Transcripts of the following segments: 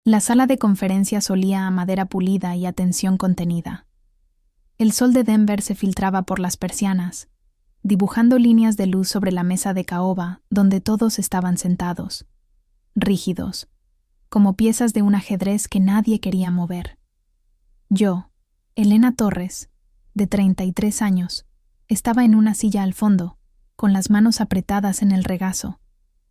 La sala de conferencias olía a madera pulida y a tensión contenida. El sol de Denver se filtraba por las persianas, dibujando líneas de luz sobre la mesa de caoba donde todos estaban sentados, rígidos, como piezas de un ajedrez que nadie quería mover. Yo, Elena Torres, de 33 años, estaba en una silla al fondo, con las manos apretadas en el regazo,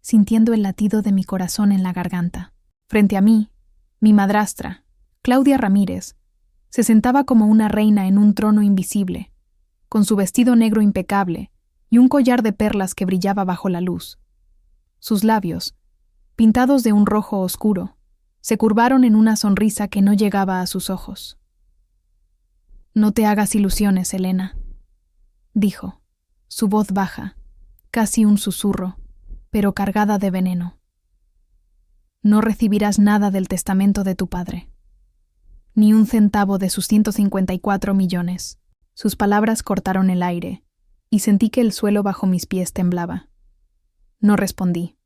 sintiendo el latido de mi corazón en la garganta. Frente a mí, mi madrastra, Claudia Ramírez, se sentaba como una reina en un trono invisible, con su vestido negro impecable y un collar de perlas que brillaba bajo la luz. Sus labios, pintados de un rojo oscuro, se curvaron en una sonrisa que no llegaba a sus ojos. «No te hagas ilusiones, Elena», dijo, su voz baja, casi un susurro, pero cargada de veneno. «No recibirás nada del testamento de tu padre, ni un centavo de sus 154 millones». Sus palabras cortaron el aire, y sentí que el suelo bajo mis pies temblaba. No respondí.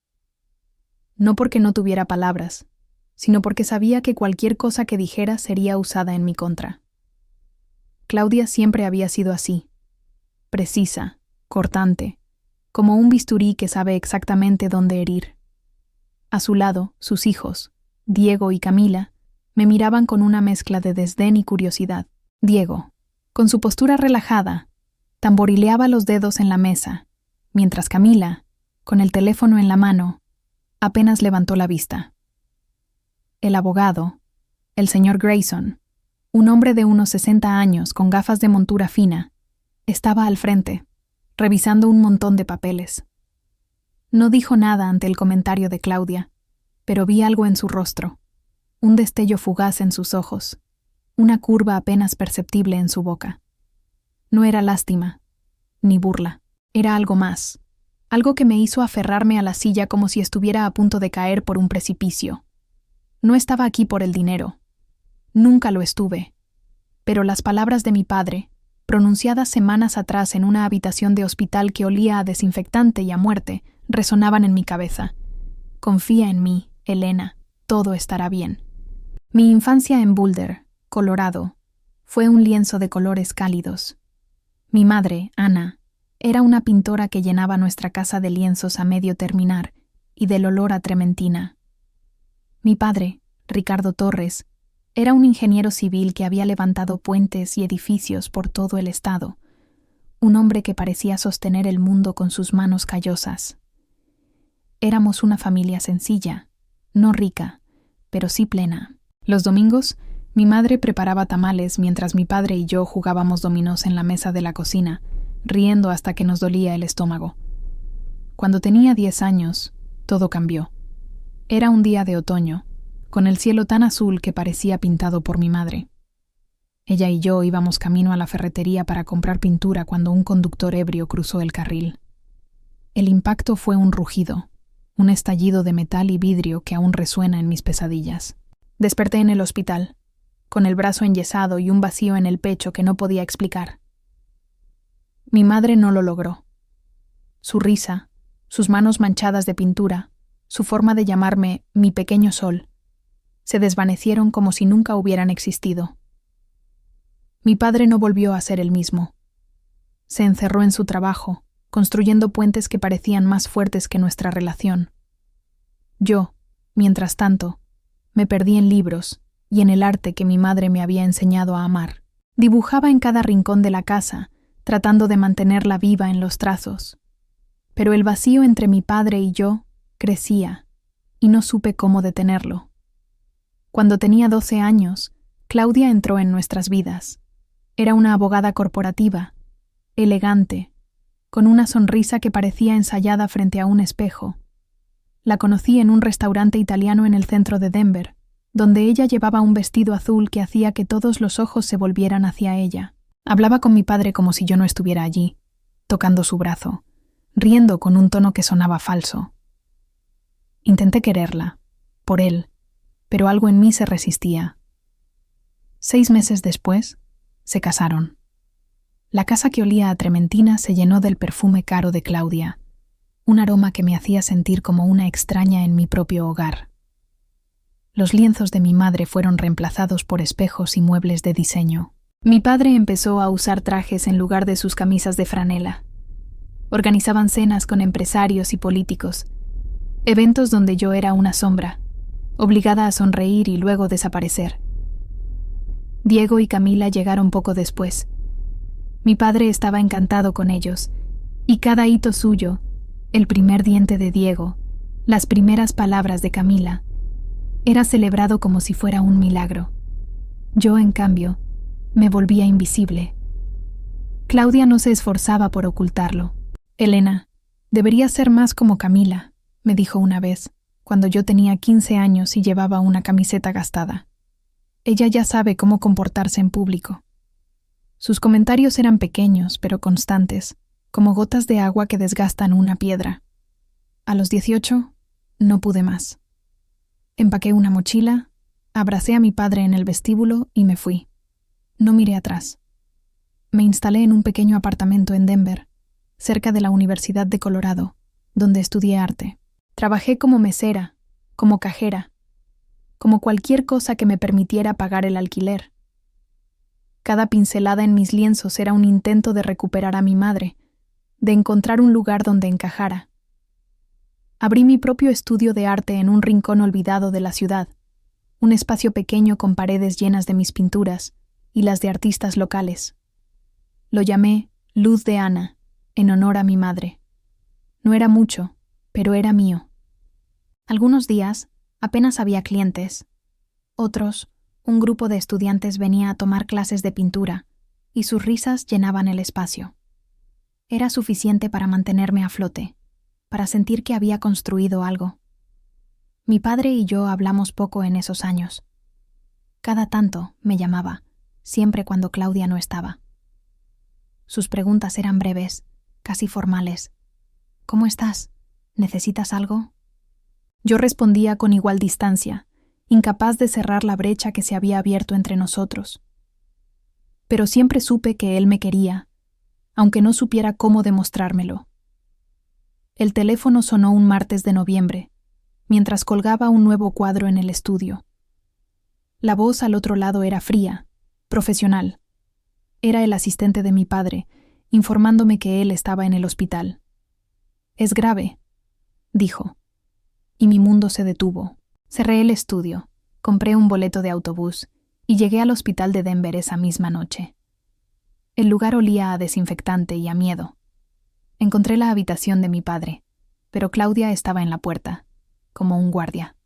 No porque no tuviera palabras, sino porque sabía que cualquier cosa que dijera sería usada en mi contra. Claudia siempre había sido así, precisa, cortante, como un bisturí que sabe exactamente dónde herir. A su lado, sus hijos, Diego y Camila, me miraban con una mezcla de desdén y curiosidad. Diego, con su postura relajada, tamborileaba los dedos en la mesa, mientras Camila, con el teléfono en la mano, apenas levantó la vista. El abogado, el señor Grayson, un hombre de unos 60 años con gafas de montura fina, estaba al frente, revisando un montón de papeles. No dijo nada ante el comentario de Claudia, pero vi algo en su rostro, un destello fugaz en sus ojos, una curva apenas perceptible en su boca. No era lástima, ni burla, era algo más, algo que me hizo aferrarme a la silla como si estuviera a punto de caer por un precipicio. No estaba aquí por el dinero, nunca lo estuve, pero las palabras de mi padre, pronunciadas semanas atrás en una habitación de hospital que olía a desinfectante y a muerte, resonaban en mi cabeza. Confía en mí, Elena, todo estará bien. Mi infancia en Boulder, Colorado, fue un lienzo de colores cálidos. Mi madre, Ana, era una pintora que llenaba nuestra casa de lienzos a medio terminar y del olor a trementina. Mi padre, Ricardo Torres, era un ingeniero civil que había levantado puentes y edificios por todo el estado, un hombre que parecía sostener el mundo con sus manos callosas. Éramos una familia sencilla, no rica, pero sí plena. Los domingos, mi madre preparaba tamales mientras mi padre y yo jugábamos dominós en la mesa de la cocina, riendo hasta que nos dolía el estómago. Cuando tenía 10 años, todo cambió. Era un día de otoño, con el cielo tan azul que parecía pintado por mi madre. Ella y yo íbamos camino a la ferretería para comprar pintura cuando un conductor ebrio cruzó el carril. El impacto fue un rugido, un estallido de metal y vidrio que aún resuena en mis pesadillas. Desperté en el hospital, con el brazo enyesado y un vacío en el pecho que no podía explicar. Mi madre no lo logró. Su risa, sus manos manchadas de pintura, su forma de llamarme mi pequeño sol, se desvanecieron como si nunca hubieran existido. Mi padre no volvió a ser el mismo. Se encerró en su trabajo, construyendo puentes que parecían más fuertes que nuestra relación. Yo, mientras tanto, me perdí en libros y en el arte que mi madre me había enseñado a amar. Dibujaba en cada rincón de la casa, tratando de mantenerla viva en los trazos. Pero el vacío entre mi padre y yo crecía, y no supe cómo detenerlo. Cuando tenía 12 años, Claudia entró en nuestras vidas. Era una abogada corporativa, elegante, con una sonrisa que parecía ensayada frente a un espejo. La conocí en un restaurante italiano en el centro de Denver, donde ella llevaba un vestido azul que hacía que todos los ojos se volvieran hacia ella. Hablaba con mi padre como si yo no estuviera allí, tocando su brazo, riendo con un tono que sonaba falso. Intenté quererla, por él, pero algo en mí se resistía. 6 meses después, se casaron. La casa que olía a trementina se llenó del perfume caro de Claudia, un aroma que me hacía sentir como una extraña en mi propio hogar. Los lienzos de mi madre fueron reemplazados por espejos y muebles de diseño. Mi padre empezó a usar trajes en lugar de sus camisas de franela. Organizaban cenas con empresarios y políticos, eventos donde yo era una sombra, obligada a sonreír y luego desaparecer. Diego y Camila llegaron poco después. Mi padre estaba encantado con ellos, y cada hito suyo, el primer diente de Diego, las primeras palabras de Camila, era celebrado como si fuera un milagro. Yo, en cambio, me volvía invisible. Claudia no se esforzaba por ocultarlo. «Elena, deberías ser más como Camila», me dijo una vez, cuando yo tenía 15 años y llevaba una camiseta gastada. Ella ya sabe cómo comportarse en público. Sus comentarios eran pequeños, pero constantes, como gotas de agua que desgastan una piedra. A los 18, no pude más. Empaqué una mochila, abracé a mi padre en el vestíbulo y me fui. No miré atrás. Me instalé en un pequeño apartamento en Denver, cerca de la Universidad de Colorado, donde estudié arte. Trabajé como mesera, como cajera, como cualquier cosa que me permitiera pagar el alquiler. Cada pincelada en mis lienzos era un intento de recuperar a mi madre, de encontrar un lugar donde encajara. Abrí mi propio estudio de arte en un rincón olvidado de la ciudad, un espacio pequeño con paredes llenas de mis pinturas y las de artistas locales. Lo llamé Luz de Ana, en honor a mi madre. No era mucho, pero era mío. Algunos días apenas había clientes. Otros, un grupo de estudiantes venía a tomar clases de pintura, y sus risas llenaban el espacio. Era suficiente para mantenerme a flote, para sentir que había construido algo. Mi padre y yo hablamos poco en esos años. Cada tanto me llamaba, siempre cuando Claudia no estaba. Sus preguntas eran breves, casi formales. «¿Cómo estás? ¿Necesitas algo?» Yo respondía con igual distancia, incapaz de cerrar la brecha que se había abierto entre nosotros. Pero siempre supe que él me quería, aunque no supiera cómo demostrármelo. El teléfono sonó un martes de noviembre, mientras colgaba un nuevo cuadro en el estudio. La voz al otro lado era fría, profesional. Era el asistente de mi padre, informándome que él estaba en el hospital. «Es grave», dijo, y mi mundo se detuvo. Cerré el estudio, compré un boleto de autobús y llegué al hospital de Denver esa misma noche. El lugar olía a desinfectante y a miedo. Encontré la habitación de mi padre, pero Claudia estaba en la puerta, como un guardia.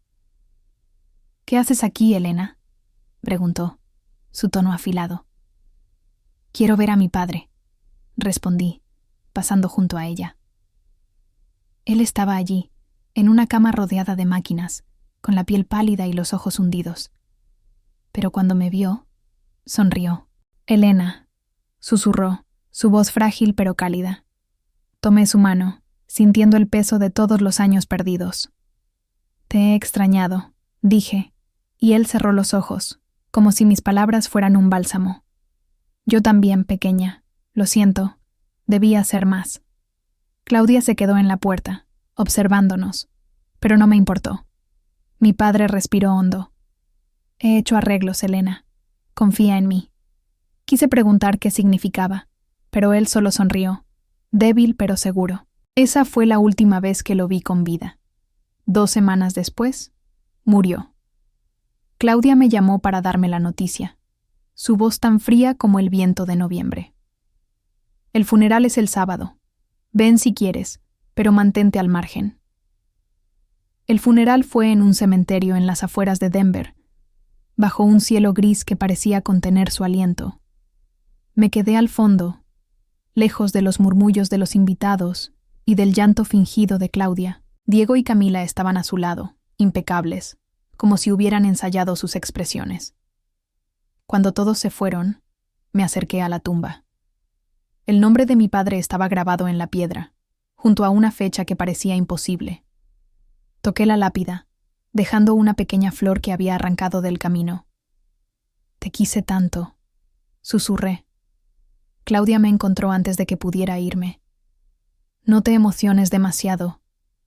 «¿Qué haces aquí, Elena?», preguntó, su tono afilado. «Quiero ver a mi padre», respondí, pasando junto a ella. Él estaba allí, en una cama rodeada de máquinas, con la piel pálida y los ojos hundidos. Pero cuando me vio, sonrió. «Elena», susurró, su voz frágil pero cálida. Tomé su mano, sintiendo el peso de todos los años perdidos. «Te he extrañado», dije, y él cerró los ojos, como si mis palabras fueran un bálsamo. «Yo también, pequeña. Lo siento. Debía hacer más». Claudia se quedó en la puerta, observándonos, pero no me importó. Mi padre respiró hondo. «He hecho arreglos, Elena. Confía en mí». Quise preguntar qué significaba, pero él solo sonrió, débil pero seguro. Esa fue la última vez que lo vi con vida. 2 semanas después, murió. Claudia me llamó para darme la noticia, su voz tan fría como el viento de noviembre. «El funeral es el sábado. Ven si quieres, pero mantente al margen». El funeral fue en un cementerio en las afueras de Denver, bajo un cielo gris que parecía contener su aliento. Me quedé al fondo, lejos de los murmullos de los invitados y del llanto fingido de Claudia. Diego y Camila estaban a su lado, impecables, como si hubieran ensayado sus expresiones. Cuando todos se fueron, me acerqué a la tumba. El nombre de mi padre estaba grabado en la piedra, junto a una fecha que parecía imposible. Toqué la lápida, dejando una pequeña flor que había arrancado del camino. «Te quise tanto», susurré. Claudia me encontró antes de que pudiera irme. «No te emociones demasiado»,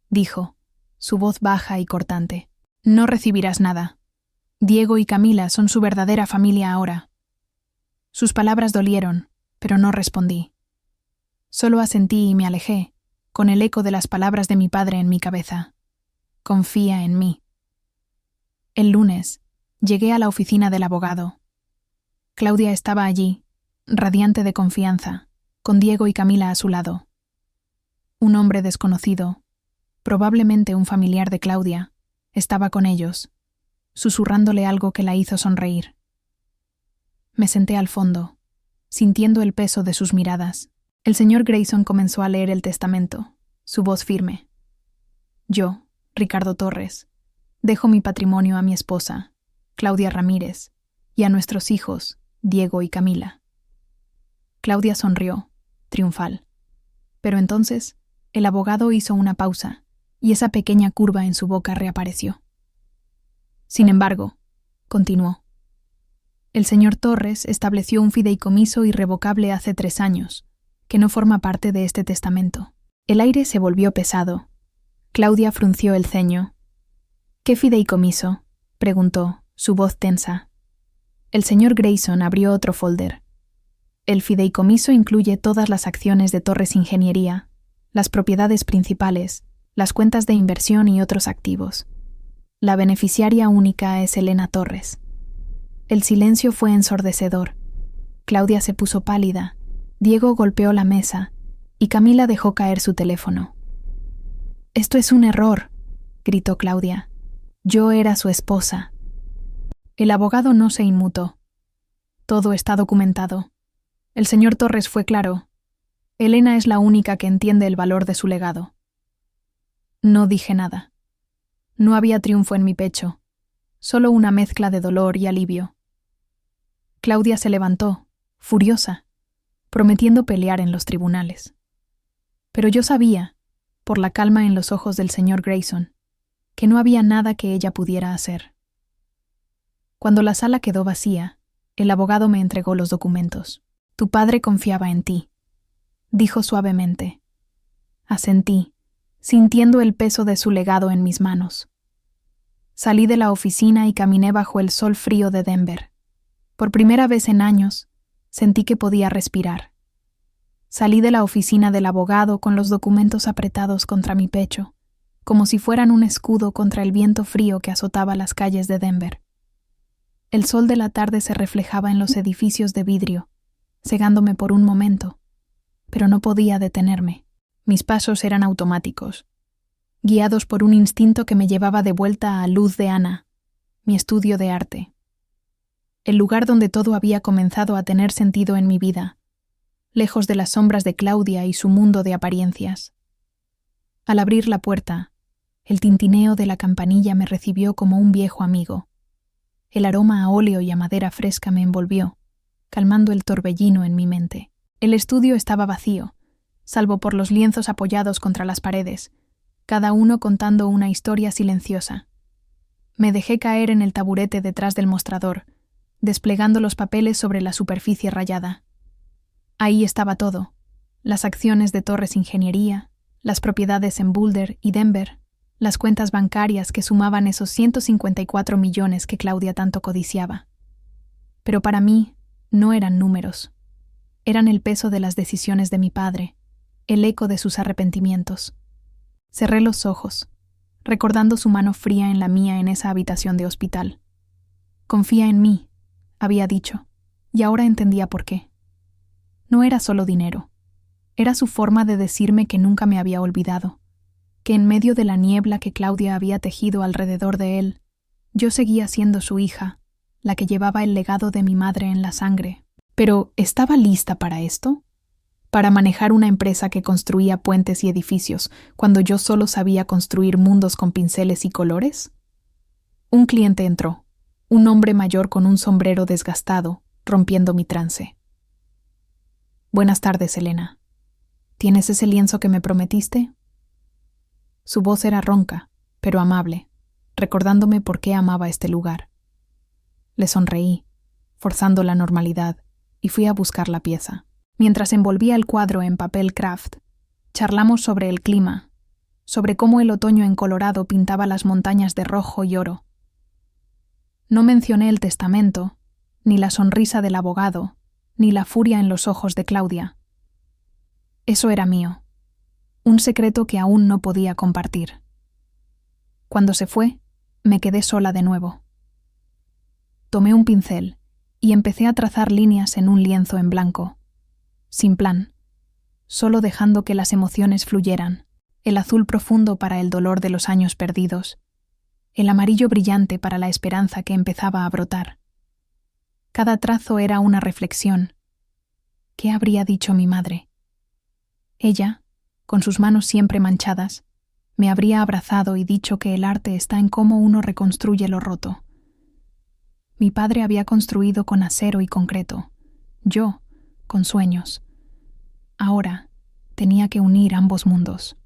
dijo, su voz baja y cortante. «No recibirás nada. Diego y Camila son su verdadera familia ahora. Sus palabras dolieron, pero no respondí. Solo asentí y me alejé, con el eco de las palabras de mi padre en mi cabeza. Confía en mí. El lunes, llegué a la oficina del abogado. Claudia estaba allí, radiante de confianza, con Diego y Camila a su lado. Un hombre desconocido, probablemente un familiar de Claudia, estaba con ellos, susurrándole algo que la hizo sonreír. Me senté al fondo, sintiendo el peso de sus miradas. El señor Grayson comenzó a leer el testamento, su voz firme. Yo, Ricardo Torres, dejo mi patrimonio a mi esposa, Claudia Ramírez, y a nuestros hijos, Diego y Camila. Claudia sonrió, triunfal. Pero entonces, el abogado hizo una pausa, y esa pequeña curva en su boca reapareció. Sin embargo, continuó. El señor Torres estableció un fideicomiso irrevocable hace 3 años, que no forma parte de este testamento. El aire se volvió pesado. Claudia frunció el ceño. ¿Qué fideicomiso?, preguntó, su voz tensa. El señor Grayson abrió otro folder. El fideicomiso incluye todas las acciones de Torres Ingeniería, las propiedades principales, las cuentas de inversión y otros activos. La beneficiaria única es Elena Torres. El silencio fue ensordecedor. Claudia se puso pálida, Diego golpeó la mesa y Camila dejó caer su teléfono. «Esto es un error», gritó Claudia. «Yo era su esposa». El abogado no se inmutó. Todo está documentado. El señor Torres fue claro. Elena es la única que entiende el valor de su legado. No dije nada. No había triunfo en mi pecho, solo una mezcla de dolor y alivio. Claudia se levantó, furiosa, prometiendo pelear en los tribunales. Pero yo sabía, por la calma en los ojos del señor Grayson, que no había nada que ella pudiera hacer. Cuando la sala quedó vacía, el abogado me entregó los documentos. «Tu padre confiaba en ti», dijo suavemente. Asentí, sintiendo el peso de su legado en mis manos. Salí de la oficina y caminé bajo el sol frío de Denver. Por primera vez en años, sentí que podía respirar. Salí de la oficina del abogado con los documentos apretados contra mi pecho, como si fueran un escudo contra el viento frío que azotaba las calles de Denver. El sol de la tarde se reflejaba en los edificios de vidrio, cegándome por un momento, pero no podía detenerme. Mis pasos eran automáticos, guiados por un instinto que me llevaba de vuelta a Luz de Ana, mi estudio de arte. El lugar donde todo había comenzado a tener sentido en mi vida, lejos de las sombras de Claudia y su mundo de apariencias. Al abrir la puerta, el tintineo de la campanilla me recibió como un viejo amigo. El aroma a óleo y a madera fresca me envolvió, calmando el torbellino en mi mente. El estudio estaba vacío, salvo por los lienzos apoyados contra las paredes, cada uno contando una historia silenciosa. Me dejé caer en el taburete detrás del mostrador, desplegando los papeles sobre la superficie rayada. Ahí estaba todo: las acciones de Torres Ingeniería, las propiedades en Boulder y Denver, las cuentas bancarias que sumaban esos 154 millones que Claudia tanto codiciaba. Pero para mí no eran números. Eran el peso de las decisiones de mi padre, el eco de sus arrepentimientos. Cerré los ojos, recordando su mano fría en la mía en esa habitación de hospital. «Confía en mí», había dicho, y ahora entendía por qué. No era solo dinero. Era su forma de decirme que nunca me había olvidado, que en medio de la niebla que Claudia había tejido alrededor de él, yo seguía siendo su hija, la que llevaba el legado de mi madre en la sangre. Pero, ¿estaba lista para esto? ¿Para manejar una empresa que construía puentes y edificios cuando yo solo sabía construir mundos con pinceles y colores? Un cliente entró, un hombre mayor con un sombrero desgastado, rompiendo mi trance. «Buenas tardes, Elena. ¿Tienes ese lienzo que me prometiste?» Su voz era ronca, pero amable, recordándome por qué amaba este lugar. Le sonreí, forzando la normalidad, y fui a buscar la pieza. Mientras envolvía el cuadro en papel craft, charlamos sobre el clima, sobre cómo el otoño en Colorado pintaba las montañas de rojo y oro. No mencioné el testamento, ni la sonrisa del abogado, ni la furia en los ojos de Claudia. Eso era mío, un secreto que aún no podía compartir. Cuando se fue, me quedé sola de nuevo. Tomé un pincel y empecé a trazar líneas en un lienzo en blanco, sin plan, solo dejando que las emociones fluyeran, el azul profundo para el dolor de los años perdidos, el amarillo brillante para la esperanza que empezaba a brotar. Cada trazo era una reflexión. ¿Qué habría dicho mi madre? Ella, con sus manos siempre manchadas, me habría abrazado y dicho que el arte está en cómo uno reconstruye lo roto. Mi padre había construido con acero y concreto, yo con sueños. Ahora tenía que unir ambos mundos.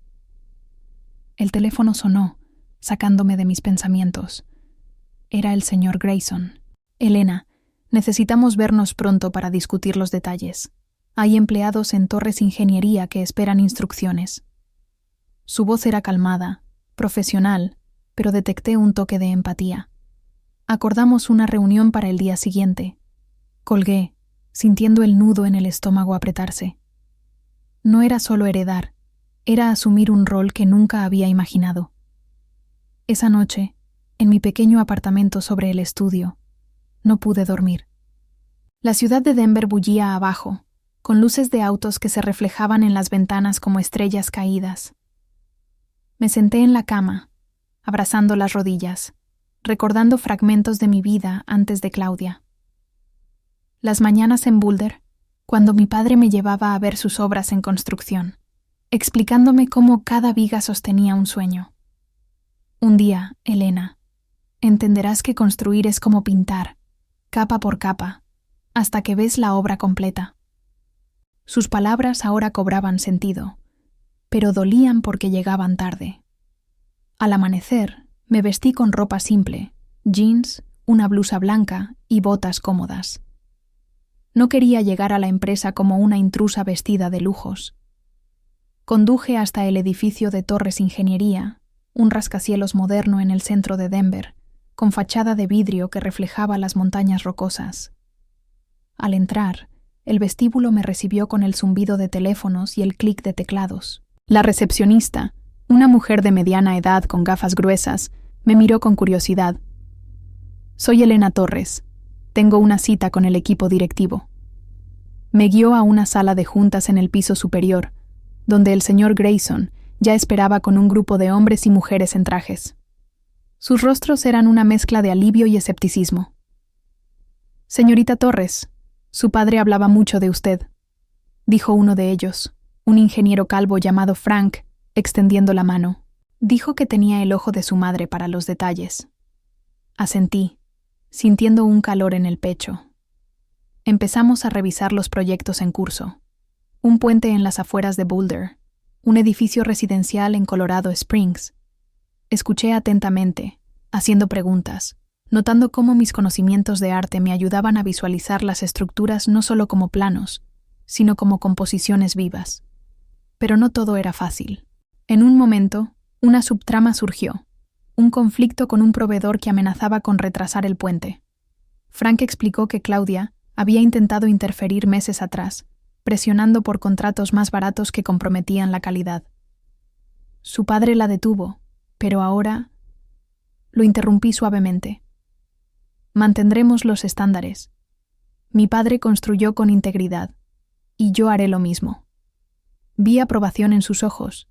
El teléfono sonó, sacándome de mis pensamientos. Era el señor Grayson. Elena, necesitamos vernos pronto para discutir los detalles. Hay empleados en Torres Ingeniería que esperan instrucciones. Su voz era calmada, profesional, pero detecté un toque de empatía. Acordamos una reunión para el día siguiente. Colgué, sintiendo el nudo en el estómago apretarse. No era solo heredar, era asumir un rol que nunca había imaginado. Esa noche, en mi pequeño apartamento sobre el estudio, no pude dormir. La ciudad de Denver bullía abajo, con luces de autos que se reflejaban en las ventanas como estrellas caídas. Me senté en la cama, abrazando las rodillas, recordando fragmentos de mi vida antes de Claudia. Las mañanas en Boulder, cuando mi padre me llevaba a ver sus obras en construcción, explicándome cómo cada viga sostenía un sueño. Un día, Elena, entenderás que construir es como pintar, capa por capa, hasta que ves la obra completa. Sus palabras ahora cobraban sentido, pero dolían porque llegaban tarde. Al amanecer, me vestí con ropa simple, jeans, una blusa blanca y botas cómodas. No quería llegar a la empresa como una intrusa vestida de lujos. Conduje hasta el edificio de Torres Ingeniería, un rascacielos moderno en el centro de Denver, con fachada de vidrio que reflejaba las montañas rocosas. Al entrar, el vestíbulo me recibió con el zumbido de teléfonos y el clic de teclados. La recepcionista, una mujer de mediana edad con gafas gruesas, me miró con curiosidad. «Soy Elena Torres. Tengo una cita con el equipo directivo». Me guió a una sala de juntas en el piso superior, donde el señor Grayson ya esperaba con un grupo de hombres y mujeres en trajes. Sus rostros eran una mezcla de alivio y escepticismo. «Señorita Torres, su padre hablaba mucho de usted», dijo uno de ellos, un ingeniero calvo llamado Frank, extendiendo la mano. Dijo que tenía el ojo de su madre para los detalles. Asentí, sintiendo un calor en el pecho. Empezamos a revisar los proyectos en curso. Un puente en las afueras de Boulder, un edificio residencial en Colorado Springs. Escuché atentamente, haciendo preguntas, notando cómo mis conocimientos de arte me ayudaban a visualizar las estructuras no solo como planos, sino como composiciones vivas. Pero no todo era fácil. En un momento, una subtrama surgió, un conflicto con un proveedor que amenazaba con retrasar el puente. Frank explicó que Claudia había intentado interferir meses atrás, presionando por contratos más baratos que comprometían la calidad. Su padre la detuvo, pero ahora... Lo interrumpí suavemente. Mantendremos los estándares. Mi padre construyó con integridad, y yo haré lo mismo. Vi aprobación en sus ojos,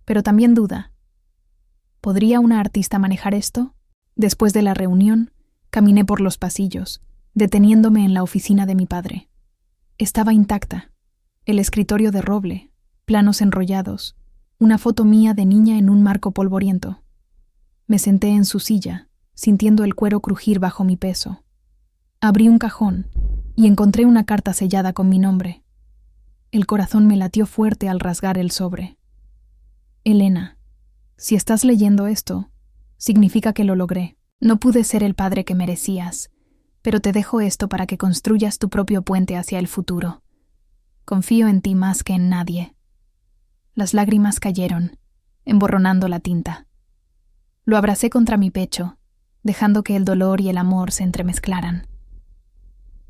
pero también duda. ¿Podría una artista manejar esto? Después de la reunión, caminé por los pasillos, deteniéndome en la oficina de mi padre. Estaba intacta. El escritorio de roble, planos enrollados, una foto mía de niña en un marco polvoriento. Me senté en su silla, sintiendo el cuero crujir bajo mi peso. Abrí un cajón y encontré una carta sellada con mi nombre. El corazón me latió fuerte al rasgar el sobre. Elena, si estás leyendo esto, significa que lo logré. No pude ser el padre que merecías, pero te dejo esto para que construyas tu propio puente hacia el futuro. Confío en ti más que en nadie. Las lágrimas cayeron, emborronando la tinta. Lo abracé contra mi pecho, dejando que el dolor y el amor se entremezclaran.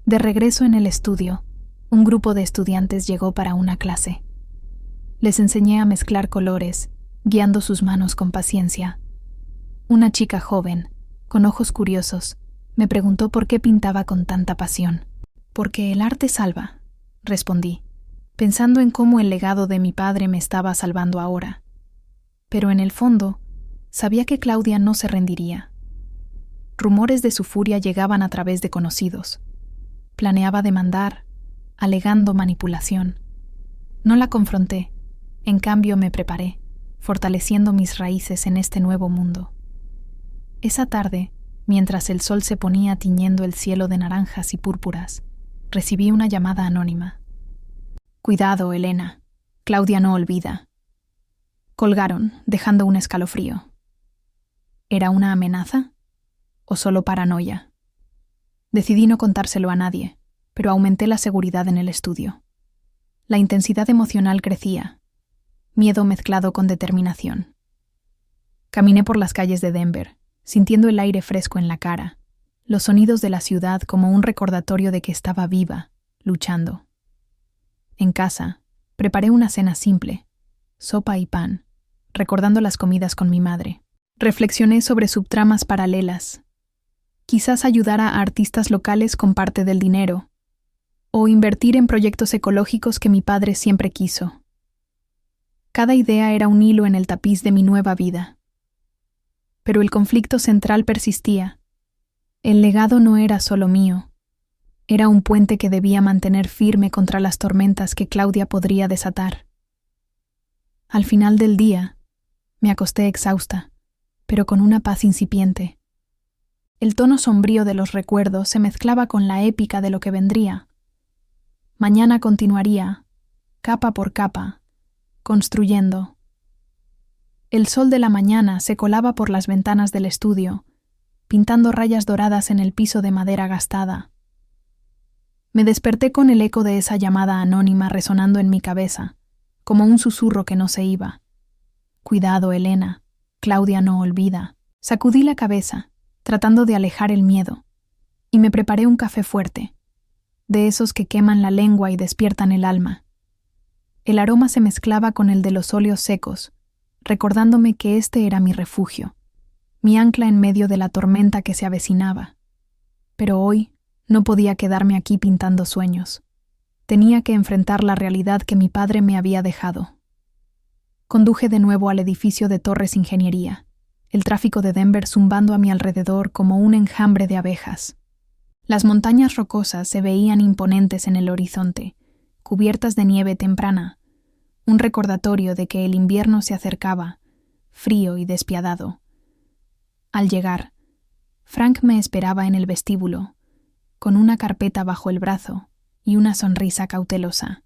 De regreso en el estudio, un grupo de estudiantes llegó para una clase. Les enseñé a mezclar colores, guiando sus manos con paciencia. Una chica joven, con ojos curiosos, me preguntó por qué pintaba con tanta pasión. «Porque el arte salva», respondí, pensando en cómo el legado de mi padre me estaba salvando ahora. Pero en el fondo, sabía que Claudia no se rendiría. Rumores de su furia llegaban a través de conocidos. Planeaba demandar, alegando manipulación. No la confronté, en cambio me preparé, fortaleciendo mis raíces en este nuevo mundo. Esa tarde, mientras el sol se ponía tiñendo el cielo de naranjas y púrpuras, recibí una llamada anónima. «Cuidado, Elena. Claudia no olvida». Colgaron, dejando un escalofrío. ¿Era una amenaza? ¿O solo paranoia? Decidí no contárselo a nadie, pero aumenté la seguridad en el estudio. La intensidad emocional crecía, miedo mezclado con determinación. Caminé por las calles de Denver, sintiendo el aire fresco en la cara, los sonidos de la ciudad como un recordatorio de que estaba viva, luchando. En casa, preparé una cena simple, sopa y pan, recordando las comidas con mi madre. Reflexioné sobre subtramas paralelas. Quizás ayudar a artistas locales con parte del dinero, o invertir en proyectos ecológicos que mi padre siempre quiso. Cada idea era un hilo en el tapiz de mi nueva vida. Pero el conflicto central persistía. El legado no era solo mío. Era un puente que debía mantener firme contra las tormentas que Claudia podría desatar. Al final del día, me acosté exhausta, pero con una paz incipiente. El tono sombrío de los recuerdos se mezclaba con la épica de lo que vendría. Mañana continuaría, capa por capa, construyendo. El sol de la mañana se colaba por las ventanas del estudio, pintando rayas doradas en el piso de madera gastada. Me desperté con el eco de esa llamada anónima resonando en mi cabeza, como un susurro que no se iba. «Cuidado, Elena. Claudia no olvida». Sacudí la cabeza, tratando de alejar el miedo, y me preparé un café fuerte, de esos que queman la lengua y despiertan el alma. El aroma se mezclaba con el de los óleos secos, recordándome que este era mi refugio, mi ancla en medio de la tormenta que se avecinaba. Pero hoy no podía quedarme aquí pintando sueños. Tenía que enfrentar la realidad que mi padre me había dejado. Conduje de nuevo al edificio de Torres Ingeniería, el tráfico de Denver zumbando a mi alrededor como un enjambre de abejas. Las montañas rocosas se veían imponentes en el horizonte, cubiertas de nieve temprana, un recordatorio de que el invierno se acercaba, frío y despiadado. Al llegar, Frank me esperaba en el vestíbulo, con una carpeta bajo el brazo y una sonrisa cautelosa.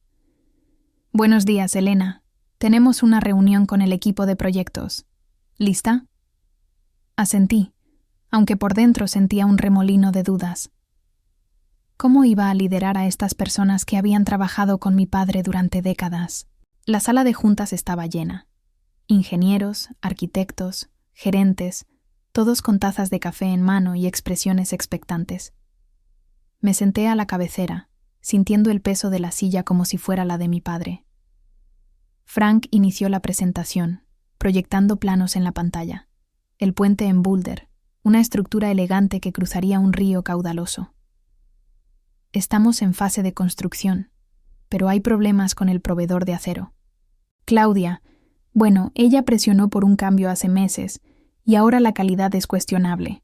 «Buenos días, Elena. Tenemos una reunión con el equipo de proyectos. ¿Lista?» Asentí, aunque por dentro sentía un remolino de dudas. ¿Cómo iba a liderar a estas personas que habían trabajado con mi padre durante décadas? La sala de juntas estaba llena. Ingenieros, arquitectos, gerentes, todos con tazas de café en mano y expresiones expectantes. Me senté a la cabecera, sintiendo el peso de la silla como si fuera la de mi padre. Frank inició la presentación, proyectando planos en la pantalla. El puente en Boulder, una estructura elegante que cruzaría un río caudaloso. Estamos en fase de construcción, pero hay problemas con el proveedor de acero. Claudia, ella presionó por un cambio hace meses, y ahora la calidad es cuestionable.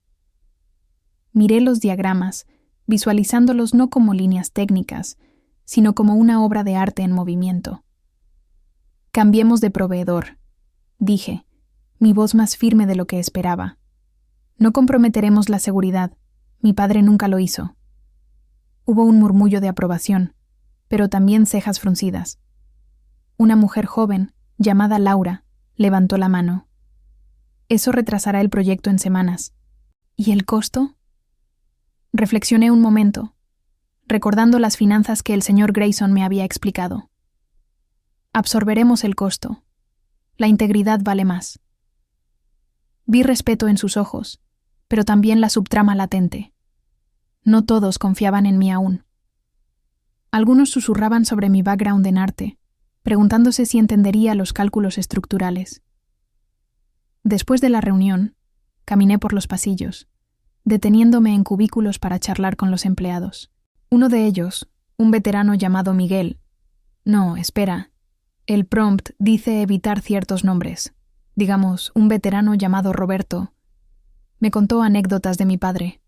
Miré los diagramas, visualizándolos no como líneas técnicas, sino como una obra de arte en movimiento. «Cambiemos de proveedor», dije, mi voz más firme de lo que esperaba. «No comprometeremos la seguridad. Mi padre nunca lo hizo». Hubo un murmullo de aprobación, pero también cejas fruncidas. Una mujer joven, llamada Laura, levantó la mano. «Eso retrasará el proyecto en semanas». «¿Y el costo?» Reflexioné un momento, recordando las finanzas que el señor Grayson me había explicado. «Absorberemos el costo. La integridad vale más». Vi respeto en sus ojos, pero también la subtrama latente. No todos confiaban en mí aún. Algunos susurraban sobre mi background en arte, preguntándose si entendería los cálculos estructurales. Después de la reunión, caminé por los pasillos, deteniéndome en cubículos para charlar con los empleados. Uno de ellos, un veterano llamado Miguel. No, espera. El prompt dice evitar ciertos nombres. Digamos, un veterano llamado Roberto. Me contó anécdotas de mi padre.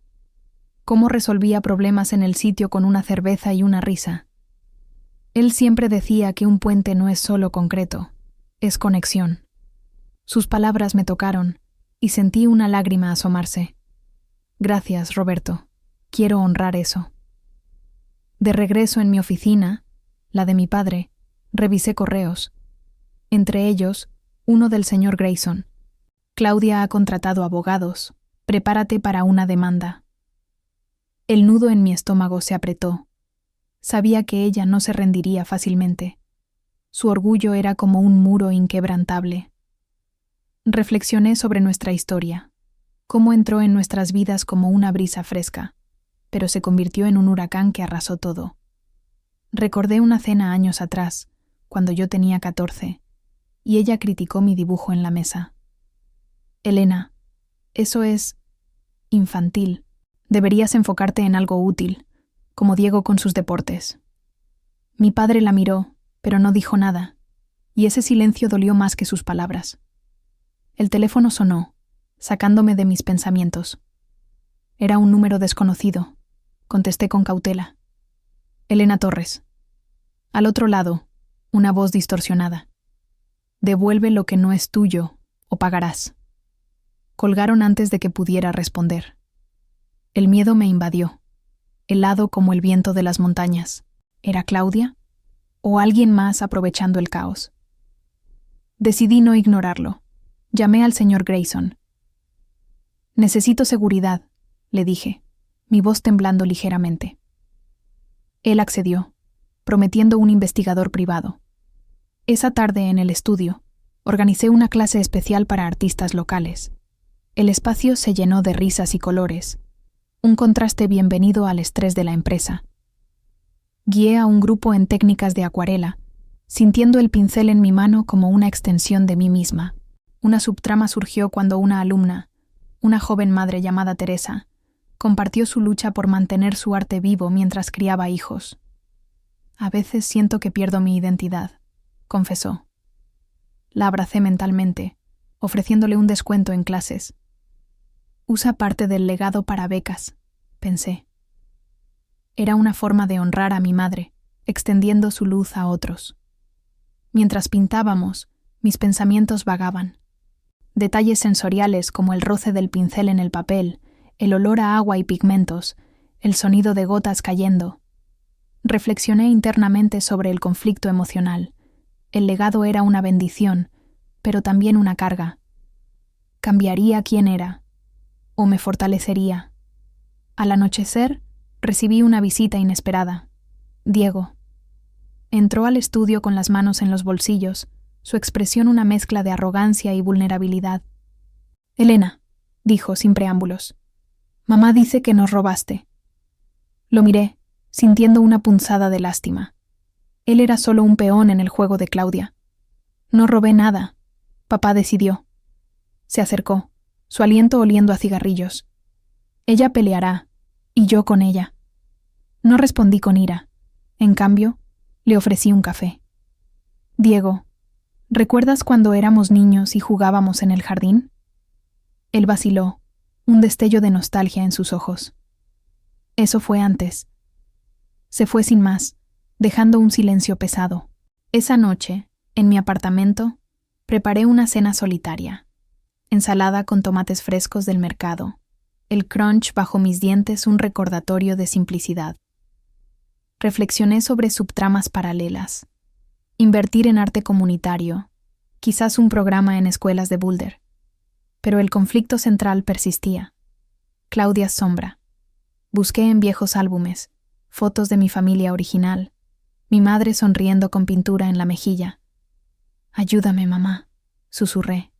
Cómo resolvía problemas en el sitio con una cerveza y una risa. Él siempre decía que un puente no es solo concreto, es conexión. Sus palabras me tocaron y sentí una lágrima asomarse. Gracias, Roberto. Quiero honrar eso. De regreso en mi oficina, la de mi padre, revisé correos. Entre ellos, uno del señor Grayson. Claudia ha contratado abogados. Prepárate para una demanda. El nudo en mi estómago se apretó. Sabía que ella no se rendiría fácilmente. Su orgullo era como un muro inquebrantable. Reflexioné sobre nuestra historia, cómo entró en nuestras vidas como una brisa fresca, pero se convirtió en un huracán que arrasó todo. Recordé una cena años atrás, cuando yo tenía 14, y ella criticó mi dibujo en la mesa. Elena, eso es infantil. Deberías enfocarte en algo útil, como Diego con sus deportes. Mi padre la miró, pero no dijo nada, y ese silencio dolió más que sus palabras. El teléfono sonó, sacándome de mis pensamientos. Era un número desconocido. Contesté con cautela. Elena Torres. Al otro lado, una voz distorsionada. Devuelve lo que no es tuyo, o pagarás. Colgaron antes de que pudiera responder. El miedo me invadió, helado como el viento de las montañas. ¿Era Claudia? ¿O alguien más aprovechando el caos? Decidí no ignorarlo. Llamé al señor Grayson. Necesito seguridad, le dije, mi voz temblando ligeramente. Él accedió, prometiendo un investigador privado. Esa tarde en el estudio, organicé una clase especial para artistas locales. El espacio se llenó de risas y colores, un contraste bienvenido al estrés de la empresa. Guié a un grupo en técnicas de acuarela, sintiendo el pincel en mi mano como una extensión de mí misma. Una subtrama surgió cuando una alumna, una joven madre llamada Teresa, compartió su lucha por mantener su arte vivo mientras criaba hijos. A veces siento que pierdo mi identidad, confesó. La abracé mentalmente, ofreciéndole un descuento en clases. Usa parte del legado para becas, pensé. Era una forma de honrar a mi madre, extendiendo su luz a otros. Mientras pintábamos, mis pensamientos vagaban. Detalles sensoriales como el roce del pincel en el papel, el olor a agua y pigmentos, el sonido de gotas cayendo. Reflexioné internamente sobre el conflicto emocional. El legado era una bendición, pero también una carga. ¿Cambiaría quién era? ¿O me fortalecería? Al anochecer, recibí una visita inesperada. Diego. Entró al estudio con las manos en los bolsillos, su expresión una mezcla de arrogancia y vulnerabilidad. Elena, dijo sin preámbulos. Mamá dice que nos robaste. Lo miré, sintiendo una punzada de lástima. Él era solo un peón en el juego de Claudia. No robé nada. Papá decidió. Se acercó, su aliento oliendo a cigarrillos. Ella peleará, y yo con ella. No respondí con ira. En cambio, le ofrecí un café. Diego, ¿recuerdas cuando éramos niños y jugábamos en el jardín? Él vaciló, un destello de nostalgia en sus ojos. Eso fue antes. Se fue sin más, dejando un silencio pesado. Esa noche, en mi apartamento, preparé una cena solitaria. Ensalada con tomates frescos del mercado. El crunch bajo mis dientes un recordatorio de simplicidad. Reflexioné sobre subtramas paralelas. Invertir en arte comunitario, quizás un programa en escuelas de Boulder. Pero el conflicto central persistía. Claudia's sombra. Busqué en viejos álbumes, fotos de mi familia original, mi madre sonriendo con pintura en la mejilla. Ayúdame, mamá, susurré.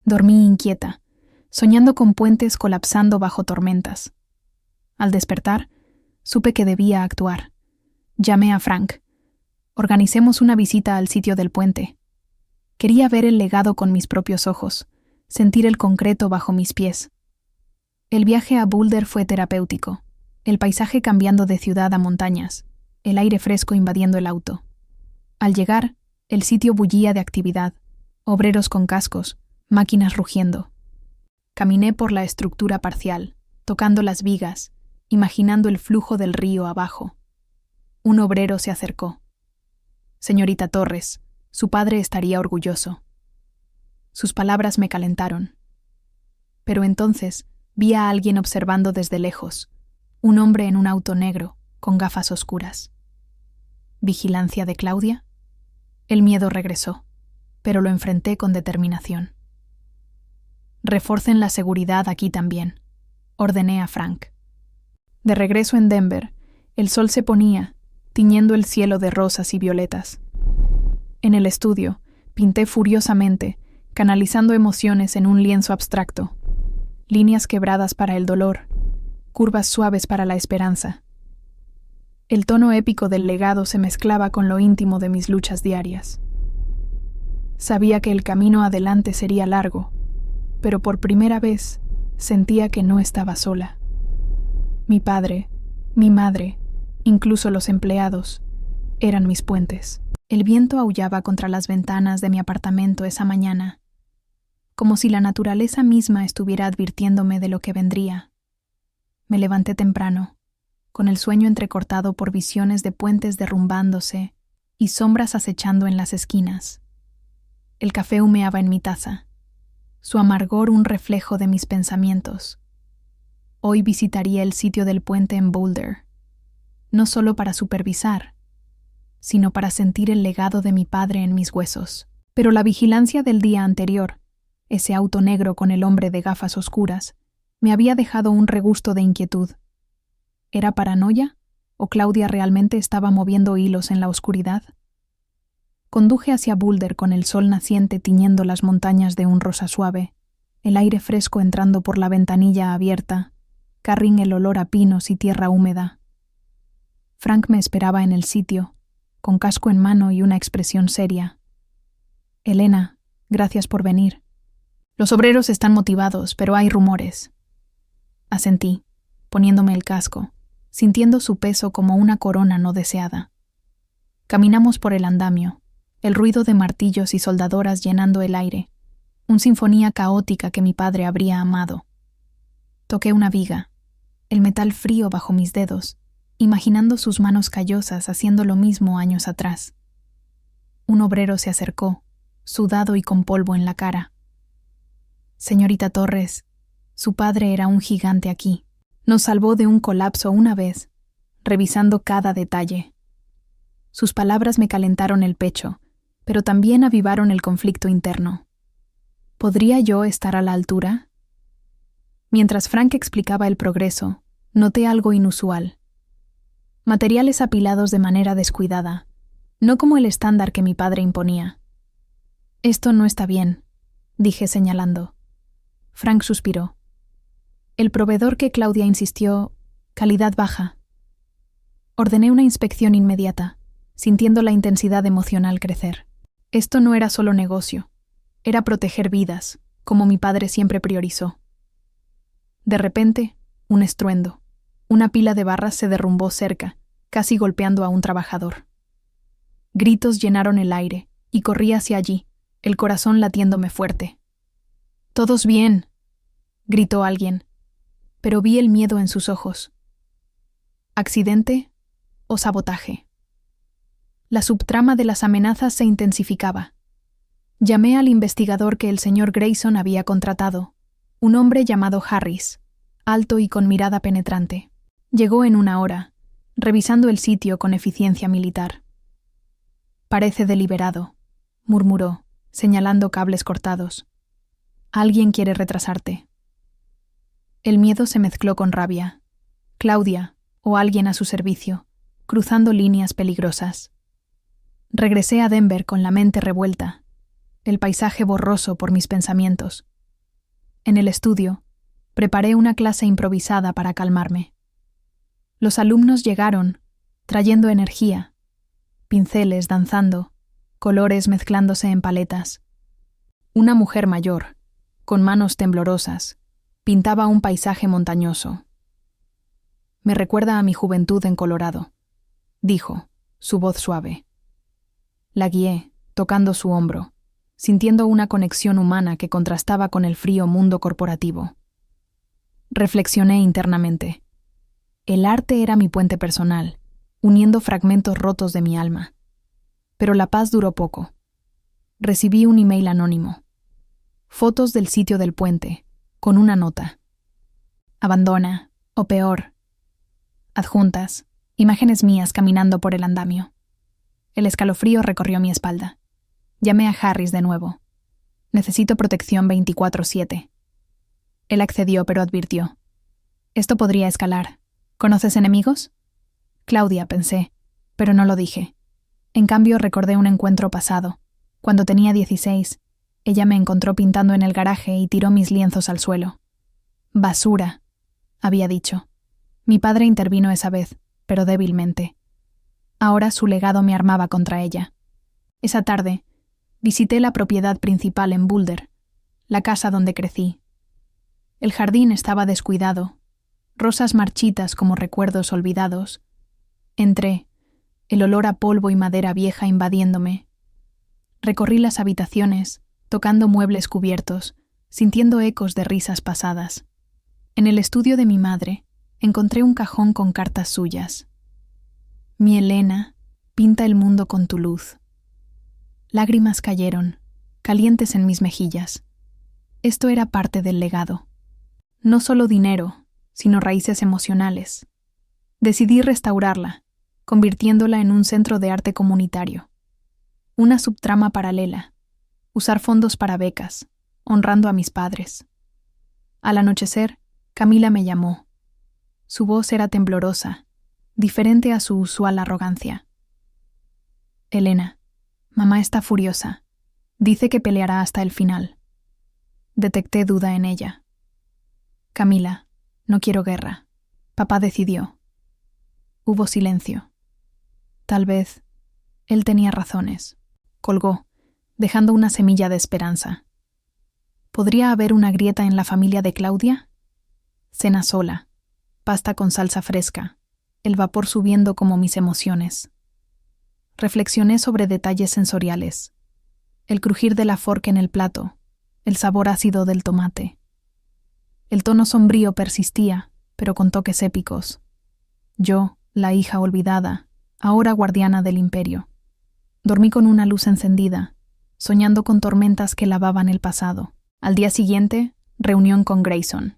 Dormí inquieta, soñando con puentes colapsando bajo tormentas. Al despertar, supe que debía actuar. Llamé a Frank. Organicemos una visita al sitio del puente. Quería ver el legado con mis propios ojos, sentir el concreto bajo mis pies. El viaje a Boulder fue terapéutico, el paisaje cambiando de ciudad a montañas, el aire fresco invadiendo el auto. Al llegar, el sitio bullía de actividad, obreros con cascos, máquinas rugiendo. Caminé por la estructura parcial, tocando las vigas, imaginando el flujo del río abajo. Un obrero se acercó. «Señorita Torres, su padre estaría orgulloso». Sus palabras me calentaron. Pero entonces vi a alguien observando desde lejos, un hombre en un auto negro, con gafas oscuras. ¿Vigilancia de Claudia? El miedo regresó, pero lo enfrenté con determinación. «Refuercen la seguridad aquí también», ordené a Frank. De regreso en Denver, el sol se ponía, tiñendo el cielo de rosas y violetas. En el estudio, pinté furiosamente, canalizando emociones en un lienzo abstracto. Líneas quebradas para el dolor, curvas suaves para la esperanza. El tono épico del legado se mezclaba con lo íntimo de mis luchas diarias. Sabía que el camino adelante sería largo, pero por primera vez sentía que no estaba sola. Mi padre, mi madre, incluso los empleados, eran mis puentes. El viento aullaba contra las ventanas de mi apartamento esa mañana, como si la naturaleza misma estuviera advirtiéndome de lo que vendría. Me levanté temprano, con el sueño entrecortado por visiones de puentes derrumbándose y sombras acechando en las esquinas. El café humeaba en mi taza, su amargor un reflejo de mis pensamientos. Hoy visitaría el sitio del puente en Boulder, no solo para supervisar, sino para sentir el legado de mi padre en mis huesos. Pero la vigilancia del día anterior, ese auto negro con el hombre de gafas oscuras, me había dejado un regusto de inquietud. ¿Era paranoia? ¿O Claudia realmente estaba moviendo hilos en la oscuridad? Conduje hacia Boulder con el sol naciente tiñendo las montañas de un rosa suave, el aire fresco entrando por la ventanilla abierta, carring el olor a pinos y tierra húmeda. Frank me esperaba en el sitio, con casco en mano y una expresión seria. «Elena, gracias por venir. Los obreros están motivados, pero hay rumores». Asentí, poniéndome el casco, sintiendo su peso como una corona no deseada. Caminamos por el andamio, el ruido de martillos y soldadoras llenando el aire, una sinfonía caótica que mi padre habría amado. Toqué una viga, el metal frío bajo mis dedos, imaginando sus manos callosas haciendo lo mismo años atrás. Un obrero se acercó, sudado y con polvo en la cara. «Señorita Torres, su padre era un gigante aquí. Nos salvó de un colapso una vez, revisando cada detalle». Sus palabras me calentaron el pecho, pero también avivaron el conflicto interno. ¿Podría yo estar a la altura? Mientras Frank explicaba el progreso, noté algo inusual. Materiales apilados de manera descuidada, no como el estándar que mi padre imponía. «Esto no está bien», dije señalando. Frank suspiró. «El proveedor que Claudia insistió, calidad baja». Ordené una inspección inmediata, sintiendo la intensidad emocional crecer. Esto no era solo negocio, era proteger vidas, como mi padre siempre priorizó. De repente, un estruendo. Una pila de barras se derrumbó cerca, casi golpeando a un trabajador. Gritos llenaron el aire, y corrí hacia allí, el corazón latiéndome fuerte. «¡Todos bien!», gritó alguien, pero vi el miedo en sus ojos. ¿Accidente o sabotaje? La subtrama de las amenazas se intensificaba. Llamé al investigador que el señor Grayson había contratado, un hombre llamado Harris, alto y con mirada penetrante. Llegó en 1 hora, revisando el sitio con eficiencia militar. «Parece deliberado», murmuró, señalando cables cortados. «Alguien quiere retrasarte». El miedo se mezcló con rabia. Claudia, o alguien a su servicio, cruzando líneas peligrosas. Regresé a Denver con la mente revuelta, el paisaje borroso por mis pensamientos. En el estudio, preparé una clase improvisada para calmarme. Los alumnos llegaron, trayendo energía, pinceles danzando, colores mezclándose en paletas. Una mujer mayor, con manos temblorosas, pintaba un paisaje montañoso. «Me recuerda a mi juventud en Colorado», dijo, su voz suave. La guié, tocando su hombro, sintiendo una conexión humana que contrastaba con el frío mundo corporativo. Reflexioné internamente. El arte era mi puente personal, uniendo fragmentos rotos de mi alma. Pero la paz duró poco. Recibí un email anónimo. Fotos del sitio del puente, con una nota. Abandona, o peor. Adjuntas, imágenes mías caminando por el andamio. El escalofrío recorrió mi espalda. Llamé a Harris de nuevo. Necesito protección 24/7. Él accedió, pero advirtió. Esto podría escalar. ¿Conoces enemigos? Claudia, pensé, pero no lo dije. En cambio, recordé un encuentro pasado. Cuando tenía 16, ella me encontró pintando en el garaje y tiró mis lienzos al suelo. «Basura», había dicho. Mi padre intervino esa vez, pero débilmente. Ahora su legado me armaba contra ella. Esa tarde, visité la propiedad principal en Boulder, la casa donde crecí. El jardín estaba descuidado, rosas marchitas como recuerdos olvidados. Entré, el olor a polvo y madera vieja invadiéndome. Recorrí las habitaciones, tocando muebles cubiertos, sintiendo ecos de risas pasadas. En el estudio de mi madre, encontré un cajón con cartas suyas. «Mi Elena, pinta el mundo con tu luz». Lágrimas cayeron, calientes en mis mejillas. Esto era parte del legado. No solo dinero, sino raíces emocionales. Decidí restaurarla, convirtiéndola en un centro de arte comunitario. Una subtrama paralela. Usar fondos para becas, honrando a mis padres. Al anochecer, Camila me llamó. Su voz era temblorosa, diferente a su usual arrogancia. «Elena, mamá está furiosa. Dice que peleará hasta el final». Detecté duda en ella. «Camila, no quiero guerra. Papá decidió». Hubo silencio. Tal vez él tenía razones. Colgó, dejando una semilla de esperanza. ¿Podría haber una grieta en la familia de Claudia? Cena sola, pasta con salsa fresca, el vapor subiendo como mis emociones. Reflexioné sobre detalles sensoriales. El crujir de la forca en el plato, el sabor ácido del tomate. El tono sombrío persistía, pero con toques épicos. Yo, la hija olvidada, ahora guardiana del imperio. Dormí con una luz encendida, soñando con tormentas que lavaban el pasado. Al día siguiente, reunión con Grayson.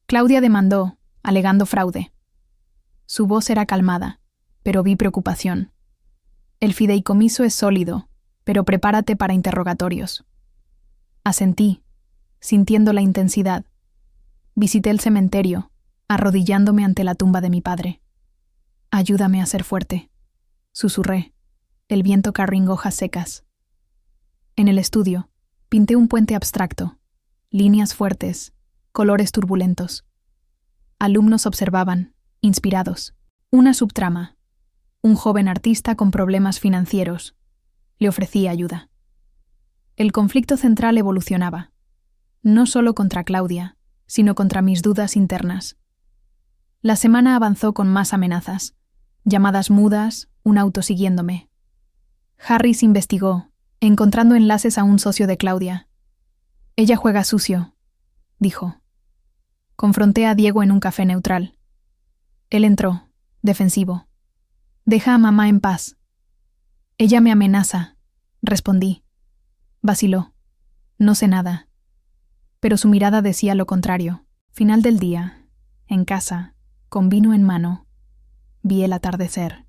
Claudia demandó, alegando fraude. Su voz era calmada, pero vi preocupación. El fideicomiso es sólido, pero prepárate para interrogatorios. Asentí, sintiendo la intensidad. Visité el cementerio, arrodillándome ante la tumba de mi padre. «Ayúdame a ser fuerte», susurré. El viento carringó hojas secas. En el estudio, pinté un puente abstracto, líneas fuertes, colores turbulentos. Alumnos observaban, inspirados. Una subtrama. Un joven artista con problemas financieros. Le ofrecí ayuda. El conflicto central evolucionaba. No solo contra Claudia, sino contra mis dudas internas. La semana avanzó con más amenazas. Llamadas mudas, un auto siguiéndome. Harris investigó, encontrando enlaces a un socio de Claudia. «Ella juega sucio», dijo. Confronté a Diego en un café neutral. Él entró, defensivo. «Deja a mamá en paz». «Ella me amenaza», respondí. Vaciló. «No sé nada». Pero su mirada decía lo contrario. Final del día, en casa, con vino en mano, vi el atardecer.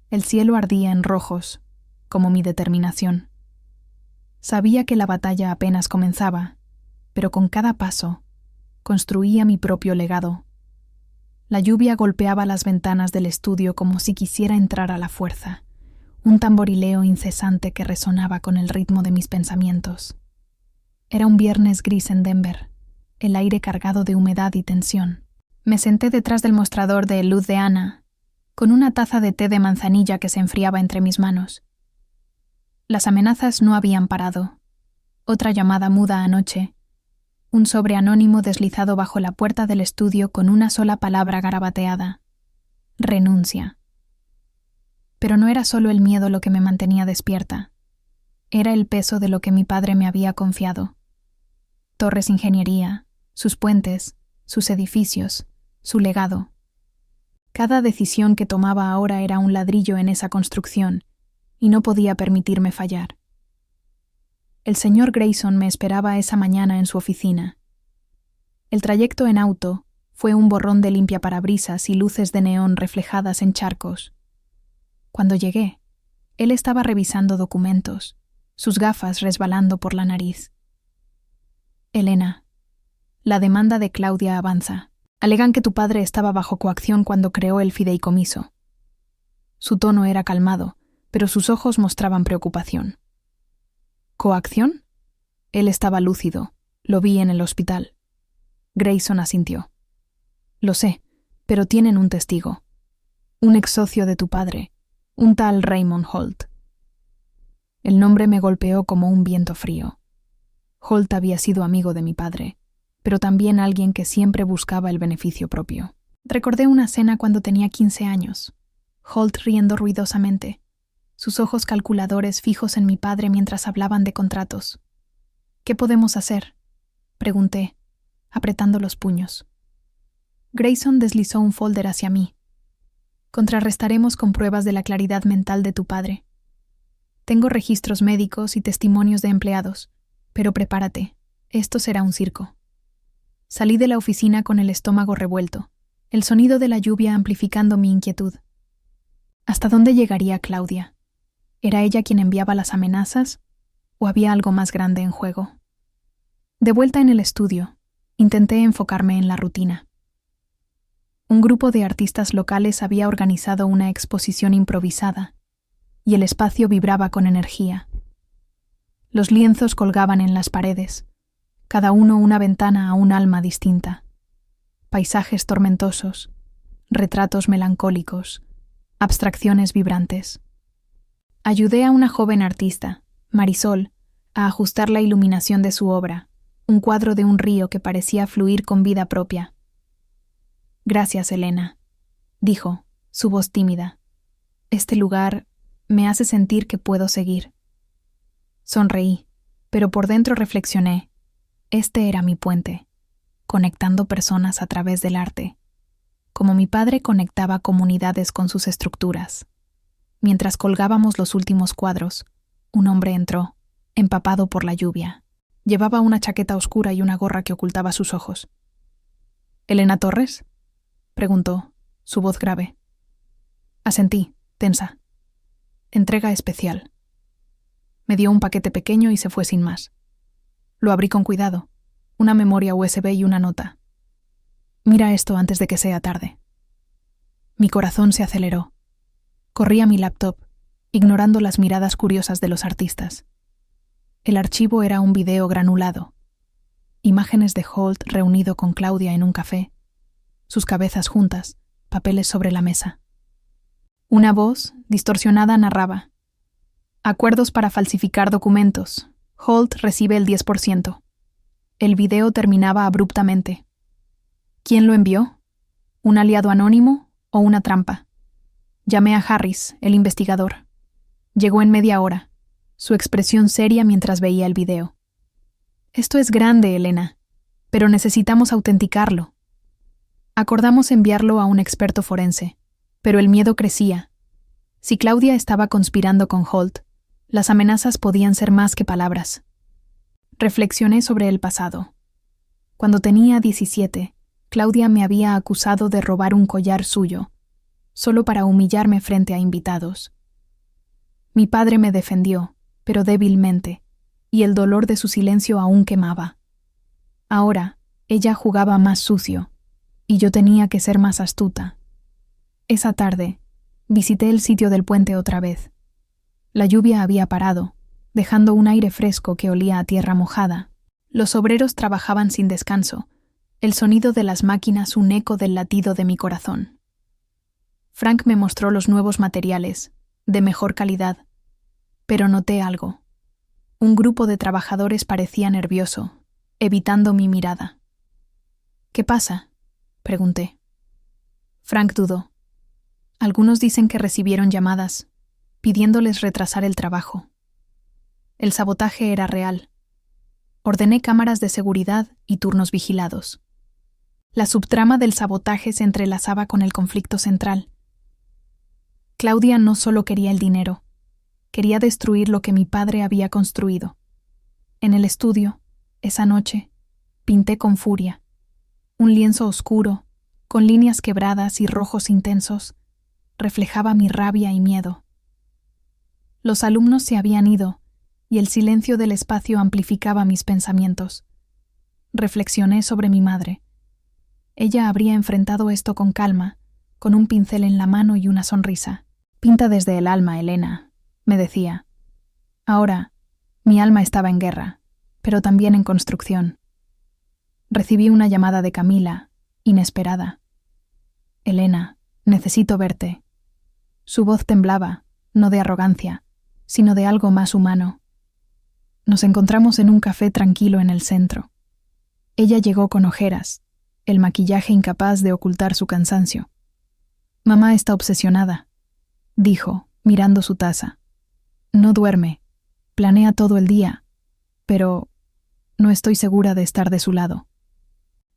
El cielo ardía en rojos, como mi determinación. Sabía que la batalla apenas comenzaba, pero con cada paso construía mi propio legado. La lluvia golpeaba las ventanas del estudio como si quisiera entrar a la fuerza, un tamborileo incesante que resonaba con el ritmo de mis pensamientos. Era un viernes gris en Denver, el aire cargado de humedad y tensión. Me senté detrás del mostrador de Luz de Ana, con una taza de té de manzanilla que se enfriaba entre mis manos. Las amenazas no habían parado. Otra llamada muda anoche. Un sobre anónimo deslizado bajo la puerta del estudio con una sola palabra garabateada. Renuncia. Pero no era solo el miedo lo que me mantenía despierta. Era el peso de lo que mi padre me había confiado. Torres Ingeniería, sus puentes, sus edificios, su legado. Cada decisión que tomaba ahora era un ladrillo en esa construcción, y no podía permitirme fallar. El señor Grayson me esperaba esa mañana en su oficina. El trayecto en auto fue un borrón de limpiaparabrisas y luces de neón reflejadas en charcos. Cuando llegué, él estaba revisando documentos, sus gafas resbalando por la nariz. Elena, la demanda de Claudia avanza. Alegan que tu padre estaba bajo coacción cuando creó el fideicomiso. Su tono era calmado, pero sus ojos mostraban preocupación. ¿Coacción? Él estaba lúcido. Lo vi en el hospital. Grayson asintió. Lo sé, pero tienen un testigo. Un ex socio de tu padre, un tal Raymond Holt. El nombre me golpeó como un viento frío. Holt había sido amigo de mi padre, pero también alguien que siempre buscaba el beneficio propio. Recordé una cena cuando tenía 15 años. Holt riendo ruidosamente, sus ojos calculadores fijos en mi padre mientras hablaban de contratos. ¿Qué podemos hacer?, pregunté, apretando los puños. Grayson deslizó un folder hacia mí. Contrarrestaremos con pruebas de la claridad mental de tu padre. Tengo registros médicos y testimonios de empleados, pero prepárate, esto será un circo. Salí de la oficina con el estómago revuelto, el sonido de la lluvia amplificando mi inquietud. ¿Hasta dónde llegaría Claudia? ¿Era ella quien enviaba las amenazas? ¿O había algo más grande en juego? De vuelta en el estudio, intenté enfocarme en la rutina. Un grupo de artistas locales había organizado una exposición improvisada, y el espacio vibraba con energía. Los lienzos colgaban en las paredes, cada uno una ventana a un alma distinta. Paisajes tormentosos, retratos melancólicos, abstracciones vibrantes. Ayudé a una joven artista, Marisol, a ajustar la iluminación de su obra, un cuadro de un río que parecía fluir con vida propia. Gracias, Elena, dijo, su voz tímida. Este lugar me hace sentir que puedo seguir. Sonreí, pero por dentro reflexioné. Este era mi puente, conectando personas a través del arte, como mi padre conectaba comunidades con sus estructuras. Mientras colgábamos los últimos cuadros, un hombre entró, empapado por la lluvia. Llevaba una chaqueta oscura y una gorra que ocultaba sus ojos. ¿Elena Torres?, preguntó, su voz grave. Asentí, tensa. Entrega especial. Me dio un paquete pequeño y se fue sin más. Lo abrí con cuidado, una memoria USB y una nota. Mira esto antes de que sea tarde. Mi corazón se aceleró. Corrí a mi laptop, ignorando las miradas curiosas de los artistas. El archivo era un video granulado. Imágenes de Holt reunido con Claudia en un café, sus cabezas juntas, papeles sobre la mesa. Una voz, distorsionada, narraba: acuerdos para falsificar documentos. Holt recibe el 10%. El video terminaba abruptamente. ¿Quién lo envió? ¿Un aliado anónimo o una trampa? Llamé a Harris, el investigador. Llegó en media hora, su expresión seria mientras veía el video. Esto es grande, Elena, pero necesitamos autenticarlo. Acordamos enviarlo a un experto forense, pero el miedo crecía. Si Claudia estaba conspirando con Holt, las amenazas podían ser más que palabras. Reflexioné sobre el pasado. Cuando tenía 17, Claudia me había acusado de robar un collar suyo, solo para humillarme frente a invitados. Mi padre me defendió, pero débilmente, y el dolor de su silencio aún quemaba. Ahora, ella jugaba más sucio, y yo tenía que ser más astuta. Esa tarde, visité el sitio del puente otra vez. La lluvia había parado, dejando un aire fresco que olía a tierra mojada. Los obreros trabajaban sin descanso, el sonido de las máquinas un eco del latido de mi corazón. Frank me mostró los nuevos materiales, de mejor calidad, pero noté algo. Un grupo de trabajadores parecía nervioso, evitando mi mirada. «¿Qué pasa?», pregunté. Frank dudó. Algunos dicen que recibieron llamadas, pidiéndoles retrasar el trabajo. El sabotaje era real. Ordené cámaras de seguridad y turnos vigilados. La subtrama del sabotaje se entrelazaba con el conflicto central. Claudia no solo quería el dinero, quería destruir lo que mi padre había construido. En el estudio, esa noche, pinté con furia. Un lienzo oscuro, con líneas quebradas y rojos intensos, reflejaba mi rabia y miedo. Los alumnos se habían ido, y el silencio del espacio amplificaba mis pensamientos. Reflexioné sobre mi madre. Ella habría enfrentado esto con calma, con un pincel en la mano y una sonrisa. «Pinta desde el alma, Elena», me decía. Ahora, mi alma estaba en guerra, pero también en construcción. Recibí una llamada de Camila, inesperada. «Elena, necesito verte». Su voz temblaba, no de arrogancia, sino de algo más humano. Nos encontramos en un café tranquilo en el centro. Ella llegó con ojeras, el maquillaje incapaz de ocultar su cansancio. «Mamá está obsesionada», dijo, mirando su taza. «No duerme, planea todo el día, pero no estoy segura de estar de su lado».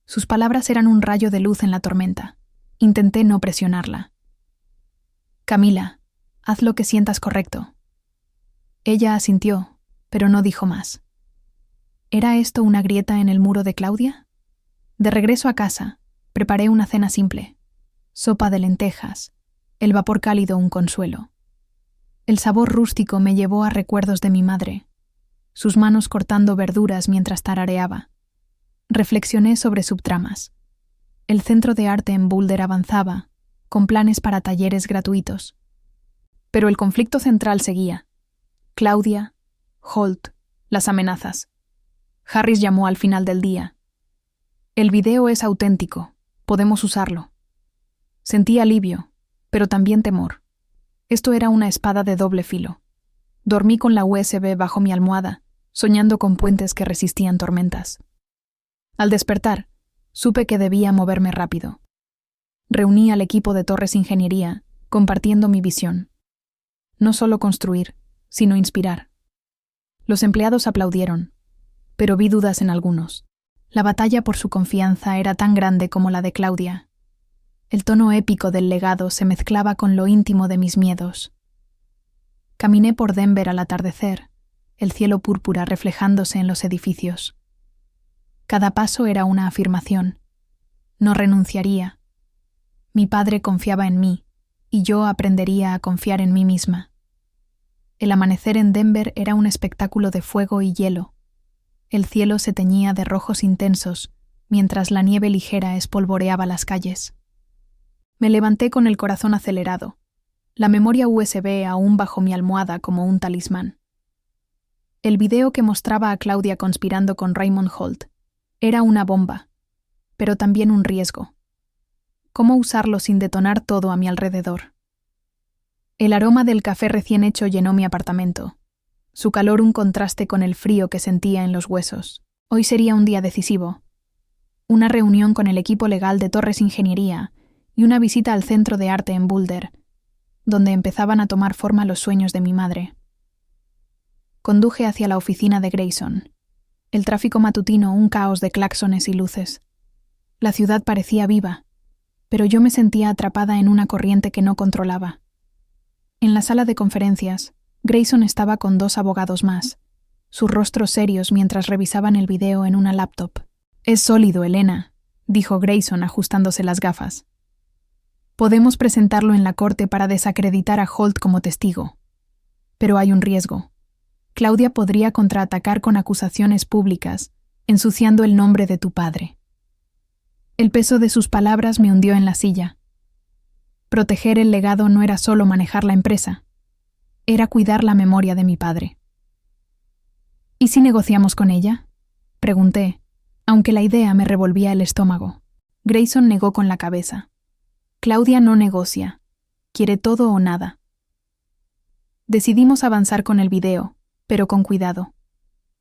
Sus palabras eran un rayo de luz en la tormenta. Intenté no presionarla. «Camila, haz lo que sientas correcto». Ella asintió, pero no dijo más. ¿Era esto una grieta en el muro de Claudia? De regreso a casa, preparé una cena simple. Sopa de lentejas, el vapor cálido un consuelo. El sabor rústico me llevó a recuerdos de mi madre, sus manos cortando verduras mientras tarareaba. Reflexioné sobre subtramas. El centro de arte en Boulder avanzaba, con planes para talleres gratuitos. Pero el conflicto central seguía. Claudia, Holt, las amenazas. Harris llamó al final del día. «El video es auténtico, podemos usarlo». Sentí alivio, pero también temor. Esto era una espada de doble filo. Dormí con la USB bajo mi almohada, soñando con puentes que resistían tormentas. Al despertar, supe que debía moverme rápido. Reuní al equipo de Torres Ingeniería, compartiendo mi visión. No solo construir, sino inspirar. Los empleados aplaudieron, pero vi dudas en algunos. La batalla por su confianza era tan grande como la de Claudia. El tono épico del legado se mezclaba con lo íntimo de mis miedos. Caminé por Denver al atardecer, el cielo púrpura reflejándose en los edificios. Cada paso era una afirmación. No renunciaría. Mi padre confiaba en mí, y yo aprendería a confiar en mí misma. El amanecer en Denver era un espectáculo de fuego y hielo. El cielo se teñía de rojos intensos, mientras la nieve ligera espolvoreaba las calles. Me levanté con el corazón acelerado, la memoria USB aún bajo mi almohada como un talismán. El video que mostraba a Claudia conspirando con Raymond Holt era una bomba, pero también un riesgo. ¿Cómo usarlo sin detonar todo a mi alrededor? El aroma del café recién hecho llenó mi apartamento, su calor un contraste con el frío que sentía en los huesos. Hoy sería un día decisivo. Una reunión con el equipo legal de Torres Ingeniería y una visita al Centro de Arte en Boulder, donde empezaban a tomar forma los sueños de mi madre. Conduje hacia la oficina de Grayson. El tráfico matutino un caos de claxones y luces. La ciudad parecía viva, pero yo me sentía atrapada en una corriente que no controlaba. En la sala de conferencias, Grayson estaba con 2 abogados más, sus rostros serios mientras revisaban el video en una laptop. «Es sólido, Elena», dijo Grayson ajustándose las gafas. «Podemos presentarlo en la corte para desacreditar a Holt como testigo. Pero hay un riesgo. Claudia podría contraatacar con acusaciones públicas, ensuciando el nombre de tu padre». El peso de sus palabras me hundió en la silla. Proteger el legado no era solo manejar la empresa, era cuidar la memoria de mi padre. «¿Y si negociamos con ella?», Pregunté, aunque la idea me revolvía el estómago. Grayson negó con la cabeza. Claudia no negocia. Quiere todo o nada. Decidimos avanzar con el video, pero con cuidado.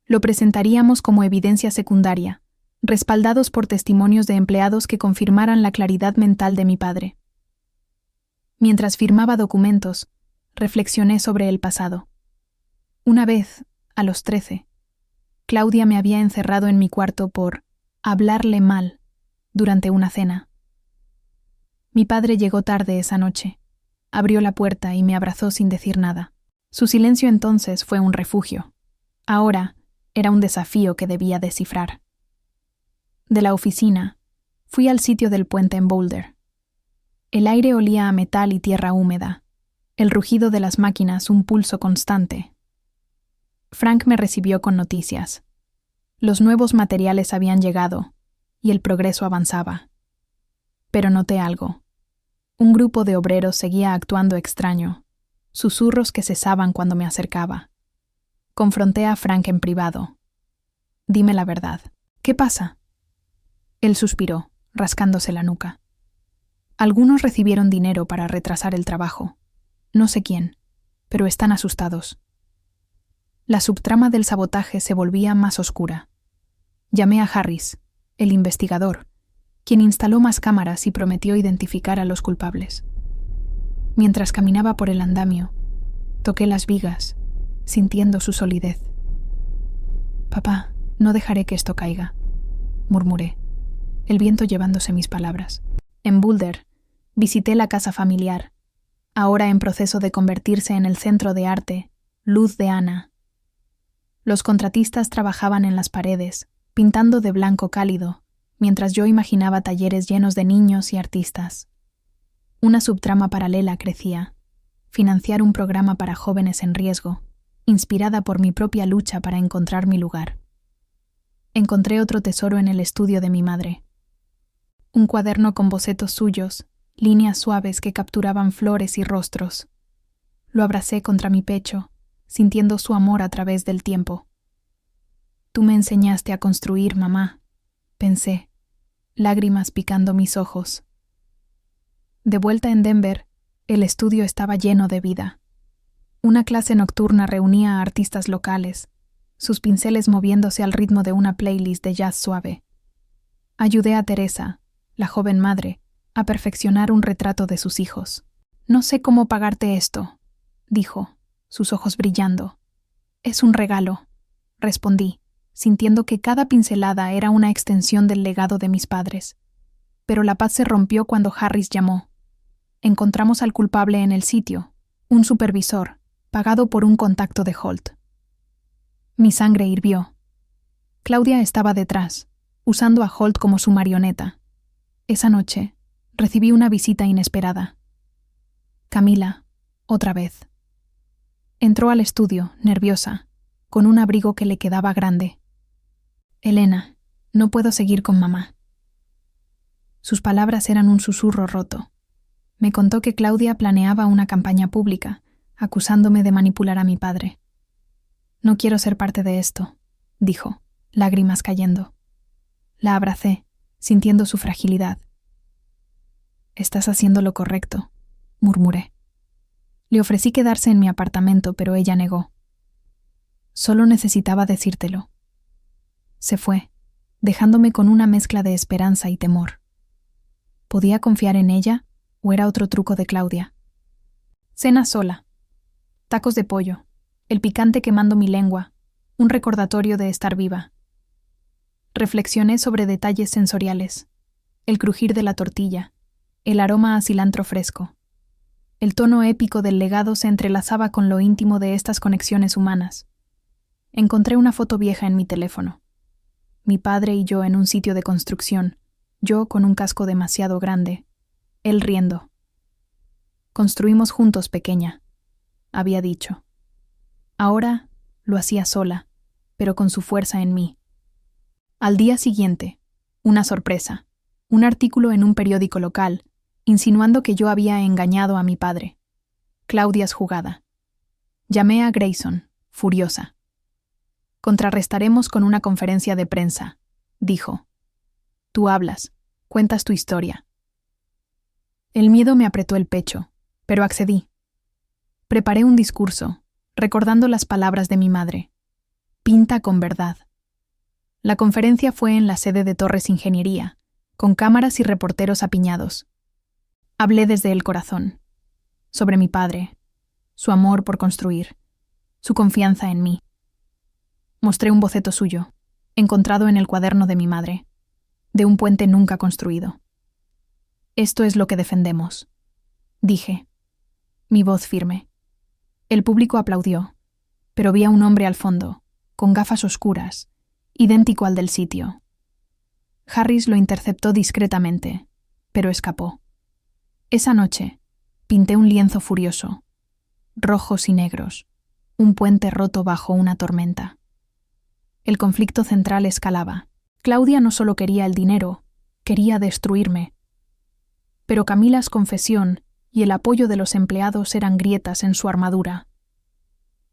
Lo presentaríamos como evidencia secundaria, respaldados por testimonios de empleados que confirmaran la claridad mental de mi padre. Mientras firmaba documentos, reflexioné sobre el pasado. Una vez, a los 13, Claudia me había encerrado en mi cuarto por hablarle mal durante una cena. Mi padre llegó tarde esa noche, abrió la puerta y me abrazó sin decir nada. Su silencio entonces fue un refugio. Ahora era un desafío que debía descifrar. De la oficina, fui al sitio del puente en Boulder. El aire olía a metal y tierra húmeda, el rugido de las máquinas un pulso constante. Frank me recibió con noticias. Los nuevos materiales habían llegado, y el progreso avanzaba. Pero noté algo. Un grupo de obreros seguía actuando extraño, susurros que cesaban cuando me acercaba. Confronté a Frank en privado. Dime la verdad. ¿Qué pasa? Él suspiró, rascándose la nuca. Algunos recibieron dinero para retrasar el trabajo. No sé quién, pero están asustados. La subtrama del sabotaje se volvía más oscura. Llamé a Harris, el investigador, quien instaló más cámaras y prometió identificar a los culpables. Mientras caminaba por el andamio, toqué las vigas, sintiendo su solidez. «Papá, no dejaré que esto caiga», murmuré, el viento llevándose mis palabras. En Boulder, visité la casa familiar, ahora en proceso de convertirse en el centro de arte, Luz de Ana. Los contratistas trabajaban en las paredes, pintando de blanco cálido, mientras yo imaginaba talleres llenos de niños y artistas. Una subtrama paralela crecía: financiar un programa para jóvenes en riesgo, inspirada por mi propia lucha para encontrar mi lugar. Encontré otro tesoro en el estudio de mi madre. Un cuaderno con bocetos suyos, líneas suaves que capturaban flores y rostros. Lo abracé contra mi pecho, sintiendo su amor a través del tiempo. «Tú me enseñaste a construir, mamá», pensé, lágrimas picando mis ojos. De vuelta en Denver, el estudio estaba lleno de vida. Una clase nocturna reunía a artistas locales, sus pinceles moviéndose al ritmo de una playlist de jazz suave. Ayudé a Teresa, la joven madre, a perfeccionar un retrato de sus hijos. «No sé cómo pagarte esto», dijo, sus ojos brillando. «Es un regalo», respondí, sintiendo que cada pincelada era una extensión del legado de mis padres. Pero la paz se rompió cuando Harris llamó. Encontramos al culpable en el sitio, un supervisor, pagado por un contacto de Holt. Mi sangre hirvió. Claudia estaba detrás, usando a Holt como su marioneta. Esa noche, recibí una visita inesperada. Camila, otra vez. Entró al estudio, nerviosa, con un abrigo que le quedaba grande. «Elena, no puedo seguir con mamá». Sus palabras eran un susurro roto. Me contó que Claudia planeaba una campaña pública, acusándome de manipular a mi padre. «No quiero ser parte de esto», dijo, lágrimas cayendo. La abracé, sintiendo su fragilidad. «Estás haciendo lo correcto», murmuré. Le ofrecí quedarse en mi apartamento, pero ella negó. «Solo necesitaba decírtelo». Se fue, dejándome con una mezcla de esperanza y temor. ¿Podía confiar en ella o era otro truco de Claudia? Cena sola. Tacos de pollo, el picante quemando mi lengua, un recordatorio de estar viva. Reflexioné sobre detalles sensoriales, el crujir de la tortilla, el aroma a cilantro fresco. El tono épico del legado se entrelazaba con lo íntimo de estas conexiones humanas. Encontré una foto vieja en mi teléfono. Mi padre y yo en un sitio de construcción, yo con un casco demasiado grande, él riendo. «Construimos juntos, pequeña», había dicho. Ahora lo hacía sola, pero con su fuerza en mí. Al día siguiente, una sorpresa, un artículo en un periódico local, insinuando que yo había engañado a mi padre. Claudia's jugada. Llamé a Grayson, furiosa. Contrarrestaremos con una conferencia de prensa, dijo. Tú hablas, cuentas tu historia. El miedo me apretó el pecho, pero accedí. Preparé un discurso, recordando las palabras de mi madre. Pinta con verdad. La conferencia fue en la sede de Torres Ingeniería, con cámaras y reporteros apiñados. Hablé desde el corazón, sobre mi padre, su amor por construir, su confianza en mí. Mostré un boceto suyo, encontrado en el cuaderno de mi madre, de un puente nunca construido. Esto es lo que defendemos, dije, mi voz firme. El público aplaudió, pero vi a un hombre al fondo, con gafas oscuras, idéntico al del sitio. Harris lo interceptó discretamente, pero escapó. Esa noche, pinté un lienzo furioso, rojos y negros, un puente roto bajo una tormenta. El conflicto central escalaba. Claudia no solo quería el dinero, quería destruirme. Pero Camila's confesión y el apoyo de los empleados eran grietas en su armadura.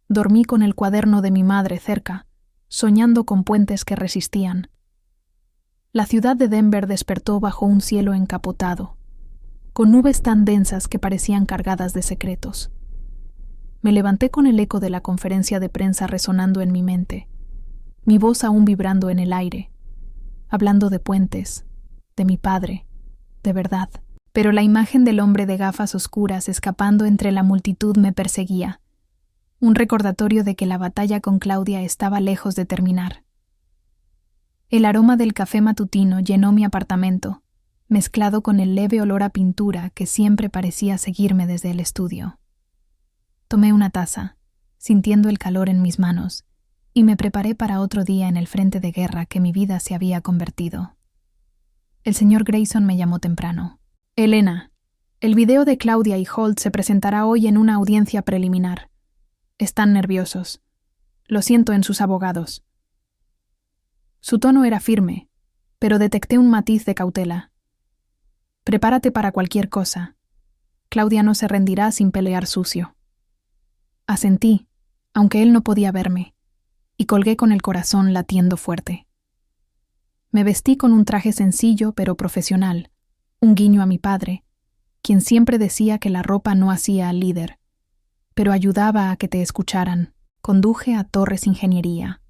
Dormí con el cuaderno de mi madre cerca, soñando con puentes que resistían. La ciudad de Denver despertó bajo un cielo encapotado, con nubes tan densas que parecían cargadas de secretos. Me levanté con el eco de la conferencia de prensa resonando en mi mente, mi voz aún vibrando en el aire, hablando de puentes, de mi padre, de verdad. Pero la imagen del hombre de gafas oscuras escapando entre la multitud me perseguía, un recordatorio de que la batalla con Claudia estaba lejos de terminar. El aroma del café matutino llenó mi apartamento, mezclado con el leve olor a pintura que siempre parecía seguirme desde el estudio. Tomé una taza, sintiendo el calor en mis manos, y me preparé para otro día en el frente de guerra que mi vida se había convertido. El señor Grayson me llamó temprano. Elena, el video de Claudia y Holt se presentará hoy en una audiencia preliminar. Están nerviosos. Lo siento en sus abogados. Su tono era firme, pero detecté un matiz de cautela. Prepárate para cualquier cosa. Claudia no se rendirá sin pelear sucio. Asentí, aunque él no podía verme, y colgué con el corazón latiendo fuerte. Me vestí con un traje sencillo pero profesional, un guiño a mi padre, quien siempre decía que la ropa no hacía al líder, pero ayudaba a que te escucharan. Conduje a Torres Ingeniería,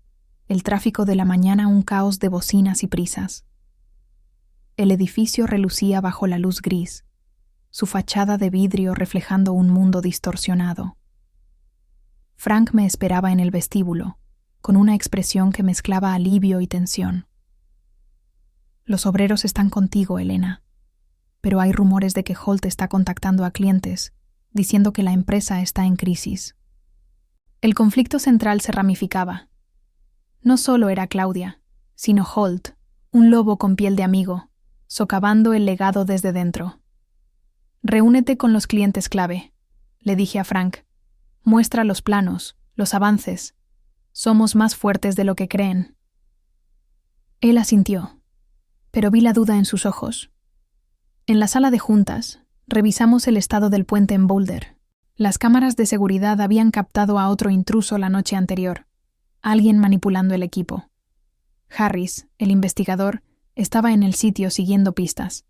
el tráfico de la mañana un caos de bocinas y prisas. El edificio relucía bajo la luz gris, su fachada de vidrio reflejando un mundo distorsionado. Frank me esperaba en el vestíbulo, con una expresión que mezclaba alivio y tensión. Los obreros están contigo, Elena, pero hay rumores de que Holt está contactando a clientes, diciendo que la empresa está en crisis. El conflicto central se ramificaba. No solo era Claudia, sino Holt, un lobo con piel de amigo, socavando el legado desde dentro. Reúnete con los clientes clave, le dije a Frank. Muestra los planos, los avances. Somos más fuertes de lo que creen. Él asintió, pero vi la duda en sus ojos. En la sala de juntas, revisamos el estado del puente en Boulder. Las cámaras de seguridad habían captado a otro intruso la noche anterior, alguien manipulando el equipo. Harris, el investigador, estaba en el sitio siguiendo pistas.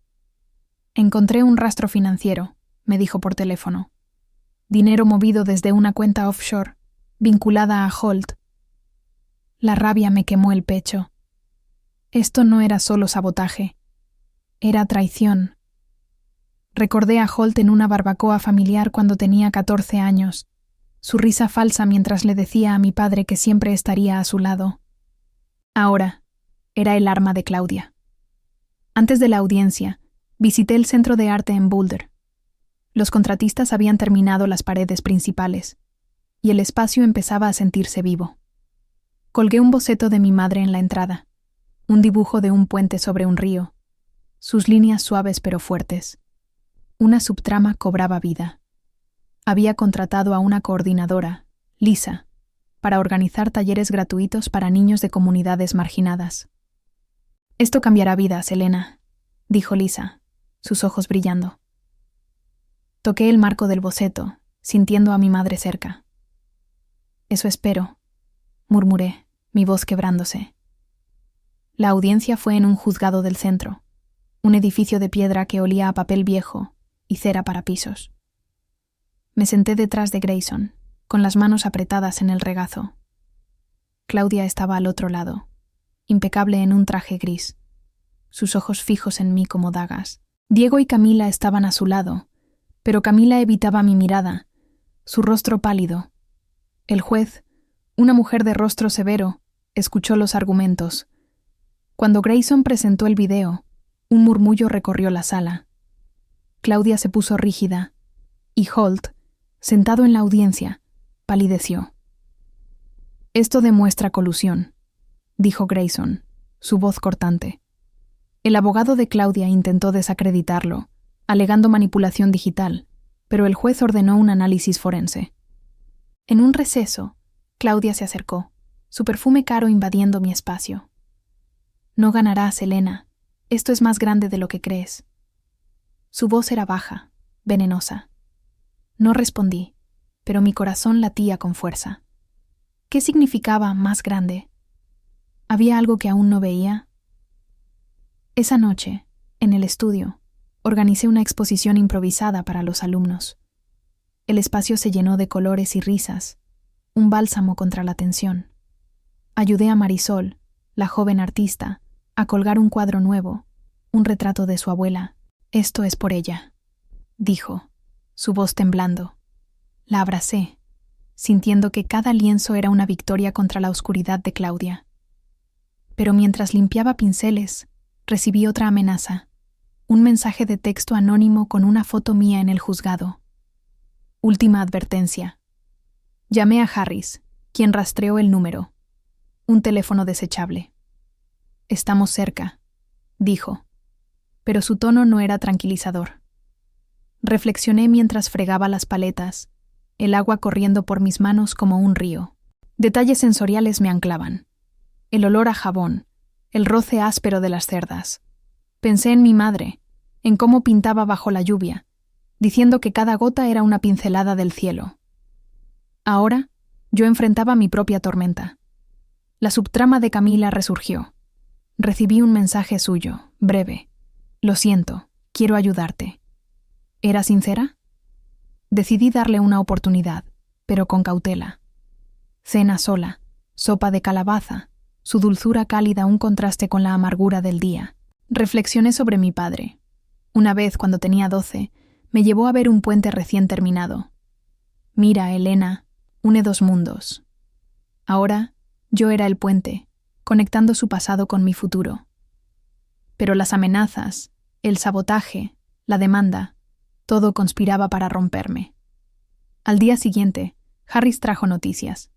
Encontré un rastro financiero, me dijo por teléfono. Dinero movido desde una cuenta offshore, vinculada a Holt. La rabia me quemó el pecho. Esto no era solo sabotaje, era traición. Recordé a Holt en una barbacoa familiar cuando tenía 14 años, su risa falsa mientras le decía a mi padre que siempre estaría a su lado. Ahora, era el arma de Claudia. Antes de la audiencia, visité el centro de arte en Boulder. Los contratistas habían terminado las paredes principales, y el espacio empezaba a sentirse vivo. Colgué un boceto de mi madre en la entrada, un dibujo de un puente sobre un río, sus líneas suaves pero fuertes. Una subtrama cobraba vida. Había contratado a una coordinadora, Lisa, para organizar talleres gratuitos para niños de comunidades marginadas. Esto cambiará vidas, Elena, dijo Lisa, sus ojos brillando. Toqué el marco del boceto, sintiendo a mi madre cerca. Eso espero, murmuré, mi voz quebrándose. La audiencia fue en un juzgado del centro, un edificio de piedra que olía a papel viejo y cera para pisos. Me senté detrás de Grayson, con las manos apretadas en el regazo. Claudia estaba al otro lado, impecable en un traje gris, sus ojos fijos en mí como dagas. Diego y Camila estaban a su lado, pero Camila evitaba mi mirada, su rostro pálido. El juez, una mujer de rostro severo, escuchó los argumentos. Cuando Grayson presentó el video, un murmullo recorrió la sala. Claudia se puso rígida, y Holt, sentado en la audiencia, palideció. «Esto demuestra colusión», dijo Grayson, su voz cortante. El abogado de Claudia intentó desacreditarlo, alegando manipulación digital, pero el juez ordenó un análisis forense. En un receso, Claudia se acercó, su perfume caro invadiendo mi espacio. «No ganarás, Elena. Esto es más grande de lo que crees». Su voz era baja, venenosa. No respondí, pero mi corazón latía con fuerza. ¿Qué significaba más grande? ¿Había algo que aún no veía? Esa noche, en el estudio, organicé una exposición improvisada para los alumnos. El espacio se llenó de colores y risas, un bálsamo contra la tensión. Ayudé a Marisol, la joven artista, a colgar un cuadro nuevo, un retrato de su abuela. «Esto es por ella», dijo, su voz temblando. La abracé, sintiendo que cada lienzo era una victoria contra la oscuridad de Claudia. Pero mientras limpiaba pinceles, recibí otra amenaza, un mensaje de texto anónimo con una foto mía en el juzgado. Última advertencia. Llamé a Harris, quien rastreó el número. Un teléfono desechable. «Estamos cerca», dijo, pero su tono no era tranquilizador. Reflexioné mientras fregaba las paletas, el agua corriendo por mis manos como un río. Detalles sensoriales me anclaban. El olor a jabón, el roce áspero de las cerdas. Pensé en mi madre, en cómo pintaba bajo la lluvia, diciendo que cada gota era una pincelada del cielo. Ahora, yo enfrentaba mi propia tormenta. La subtrama de Camila resurgió. Recibí un mensaje suyo, breve. «Lo siento, quiero ayudarte». ¿Era sincera? Decidí darle una oportunidad, pero con cautela. Cena sola, sopa de calabaza, su dulzura cálida un contraste con la amargura del día. Reflexioné sobre mi padre. Una vez, cuando tenía 12, me llevó a ver un puente recién terminado. «Mira, Elena, une dos mundos». Ahora, yo era el puente, conectando su pasado con mi futuro. Pero las amenazas, el sabotaje, la demanda, todo conspiraba para romperme. Al día siguiente, Harris trajo noticias.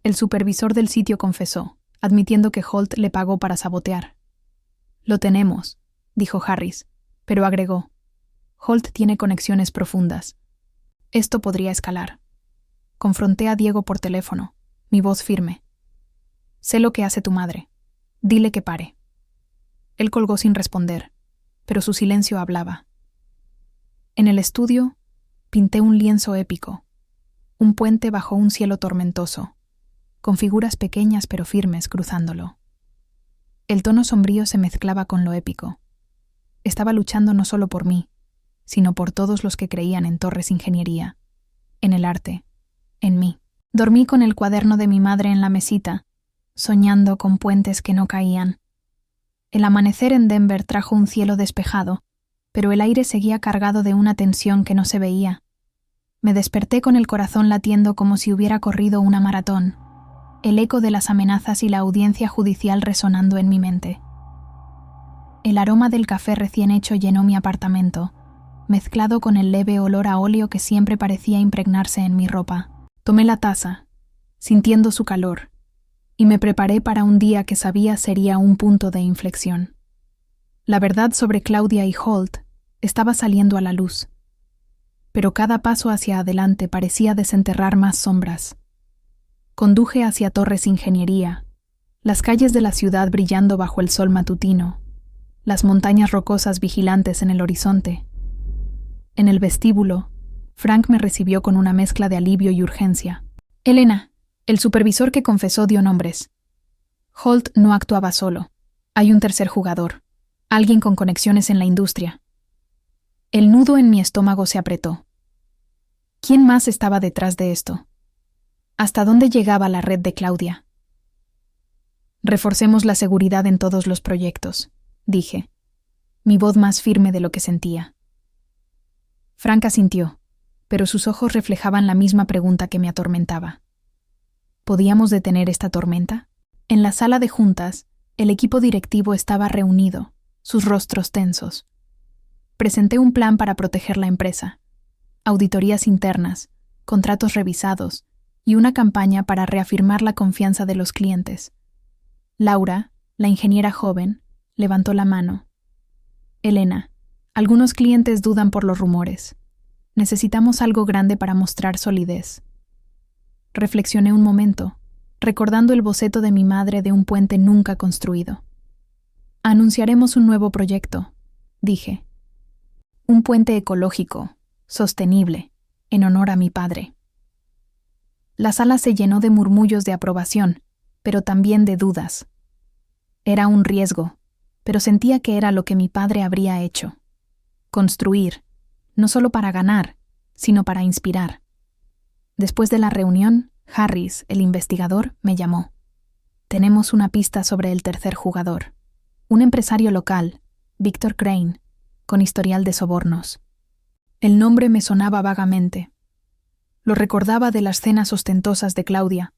El supervisor del sitio confesó, admitiendo que Holt le pagó para sabotear. «Lo tenemos», dijo Harris, pero agregó, «Holt tiene conexiones profundas. Esto podría escalar». Confronté a Diego por teléfono, mi voz firme. «Sé lo que hace tu madre. Dile que pare». Él colgó sin responder, pero su silencio hablaba. En el estudio, pinté un lienzo épico, un puente bajo un cielo tormentoso, con figuras pequeñas pero firmes cruzándolo. El tono sombrío se mezclaba con lo épico. Estaba luchando no solo por mí, sino por todos los que creían en Torres Ingeniería, en el arte, en mí. Dormí con el cuaderno de mi madre en la mesita, soñando con puentes que no caían. El amanecer en Denver trajo un cielo despejado, pero el aire seguía cargado de una tensión que no se veía. Me desperté con el corazón latiendo como si hubiera corrido una maratón, el eco de las amenazas y la audiencia judicial resonando en mi mente. El aroma del café recién hecho llenó mi apartamento, mezclado con el leve olor a óleo que siempre parecía impregnarse en mi ropa. Tomé la taza, sintiendo su calor, y me preparé para un día que sabía sería un punto de inflexión. La verdad sobre Claudia y Holt estaba saliendo a la luz, pero cada paso hacia adelante parecía desenterrar más sombras. Conduje hacia Torres Ingeniería, las calles de la ciudad brillando bajo el sol matutino, las montañas rocosas vigilantes en el horizonte. En el vestíbulo, Frank me recibió con una mezcla de alivio y urgencia. «Elena, el supervisor que confesó dio nombres. Holt no actuaba solo. Hay un tercer jugador, alguien con conexiones en la industria. El nudo en mi estómago se apretó. ¿Quién más estaba detrás de esto? ¿Hasta dónde llegaba la red de Claudia? Reforcemos la seguridad en todos los proyectos, dije, mi voz más firme de lo que sentía. Frank asintió, pero sus ojos reflejaban la misma pregunta que me atormentaba. ¿Podíamos detener esta tormenta? En la sala de juntas, el equipo directivo estaba reunido, sus rostros tensos. Presenté un plan para proteger la empresa, auditorías internas, contratos revisados y una campaña para reafirmar la confianza de los clientes. Laura, la ingeniera joven, levantó la mano. Elena, algunos clientes dudan por los rumores. Necesitamos algo grande para mostrar solidez. Reflexioné un momento, recordando el boceto de mi madre de un puente nunca construido. Anunciaremos un nuevo proyecto, dije. Un puente ecológico, sostenible, en honor a mi padre. La sala se llenó de murmullos de aprobación, pero también de dudas. Era un riesgo, pero sentía que era lo que mi padre habría hecho. Construir, no solo para ganar, sino para inspirar. Después de la reunión, Harris, el investigador, me llamó. Tenemos una pista sobre el tercer jugador. Un empresario local, Victor Crane, con historial de sobornos. El nombre me sonaba vagamente. Lo recordaba de las cenas ostentosas de Claudia,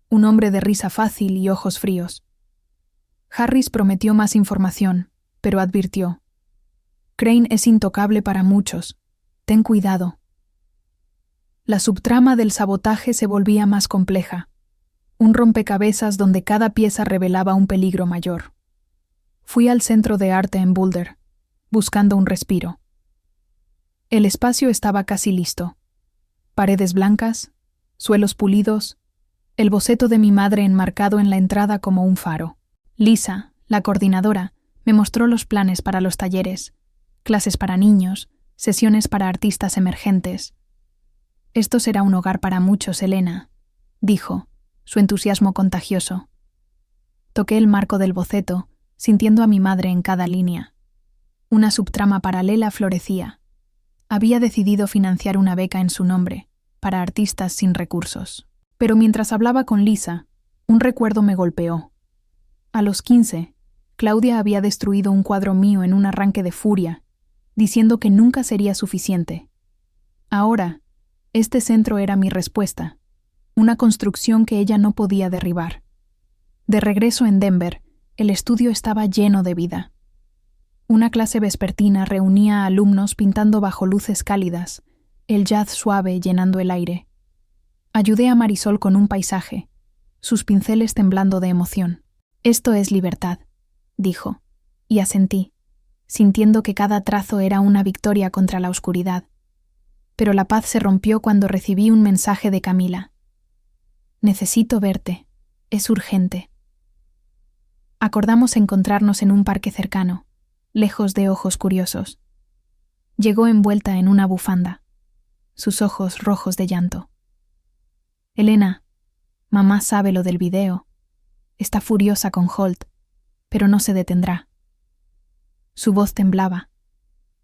un hombre de risa fácil y ojos fríos. Harris prometió más información, pero advirtió. Crane es intocable para muchos. Ten cuidado. La subtrama del sabotaje se volvía más compleja, un rompecabezas donde cada pieza revelaba un peligro mayor. Fui al centro de arte en Boulder, buscando un respiro. El espacio estaba casi listo. Paredes blancas, suelos pulidos, el boceto de mi madre enmarcado en la entrada como un faro. Lisa, la coordinadora, me mostró los planes para los talleres, clases para niños, sesiones para artistas emergentes. Esto será un hogar para muchos, Elena, dijo, su entusiasmo contagioso. Toqué el marco del boceto, sintiendo a mi madre en cada línea. Una subtrama paralela florecía. Había decidido financiar una beca en su nombre, para artistas sin recursos. Pero mientras hablaba con Lisa, un recuerdo me golpeó. A los 15, Claudia había destruido un cuadro mío en un arranque de furia, diciendo que nunca sería suficiente. Ahora, este centro era mi respuesta, una construcción que ella no podía derribar. De regreso en Denver, el estudio estaba lleno de vida. Una clase vespertina reunía a alumnos pintando bajo luces cálidas, el jazz suave llenando el aire. Ayudé a Marisol con un paisaje, sus pinceles temblando de emoción. «Esto es libertad», dijo, y asentí, sintiendo que cada trazo era una victoria contra la oscuridad. Pero la paz se rompió cuando recibí un mensaje de Camila. «Necesito verte. Es urgente». Acordamos encontrarnos en un parque cercano, lejos de ojos curiosos. Llegó envuelta en una bufanda, sus ojos rojos de llanto. «Elena, mamá sabe lo del video. Está furiosa con Holt, pero no se detendrá». Su voz temblaba,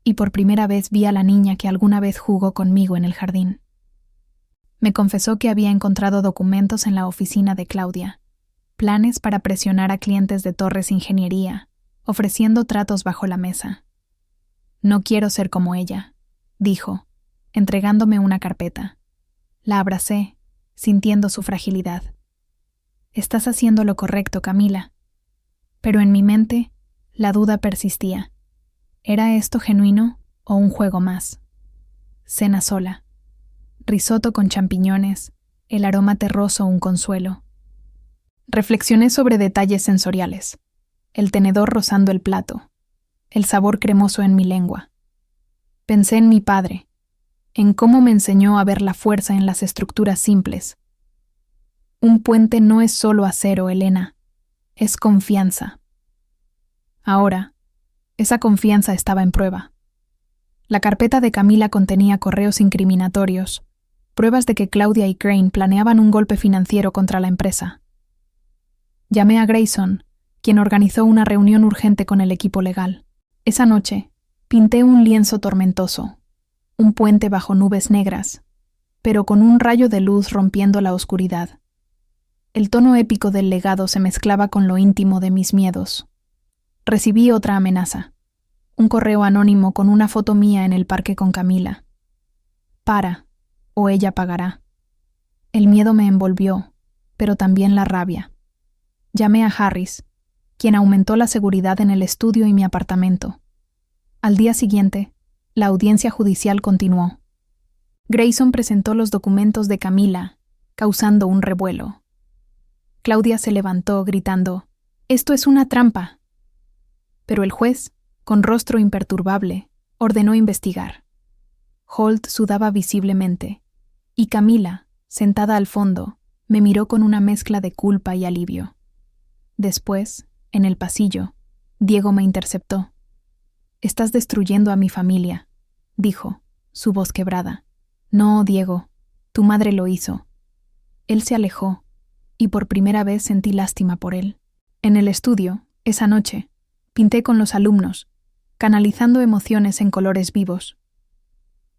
y por primera vez vi a la niña que alguna vez jugó conmigo en el jardín. Me confesó que había encontrado documentos en la oficina de Claudia, planes para presionar a clientes de Torres Ingeniería, ofreciendo tratos bajo la mesa. «No quiero ser como ella», dijo, entregándome una carpeta. La abracé, sintiendo su fragilidad. «Estás haciendo lo correcto, Camila». Pero en mi mente, la duda persistía. ¿Era esto genuino o un juego más? Cena sola. Risotto con champiñones, el aroma terroso un consuelo. Reflexioné sobre detalles sensoriales. El tenedor rozando el plato, el sabor cremoso en mi lengua. Pensé en mi padre, en cómo me enseñó a ver la fuerza en las estructuras simples. Un puente no es solo acero, Elena, es confianza. Ahora, esa confianza estaba en prueba. La carpeta de Camila contenía correos incriminatorios, pruebas de que Claudia y Crane planeaban un golpe financiero contra la empresa. Llamé a Grayson, quien organizó una reunión urgente con el equipo legal. Esa noche, pinté un lienzo tormentoso, un puente bajo nubes negras, pero con un rayo de luz rompiendo la oscuridad. El tono épico del legado se mezclaba con lo íntimo de mis miedos. Recibí otra amenaza. Un correo anónimo con una foto mía en el parque con Camila. Para, o ella pagará. El miedo me envolvió, pero también la rabia. Llamé a Harris, quien aumentó la seguridad en el estudio y mi apartamento. Al día siguiente, la audiencia judicial continuó. Grayson presentó los documentos de Camila, causando un revuelo. Claudia se levantó gritando, «¡Esto es una trampa!». Pero el juez, con rostro imperturbable, ordenó investigar. Holt sudaba visiblemente, y Camila, sentada al fondo, me miró con una mezcla de culpa y alivio. Después, en el pasillo, Diego me interceptó. «Estás destruyendo a mi familia», dijo, su voz quebrada. «No, Diego, tu madre lo hizo». Él se alejó, y por primera vez sentí lástima por él. En el estudio, esa noche, pinté con los alumnos, canalizando emociones en colores vivos.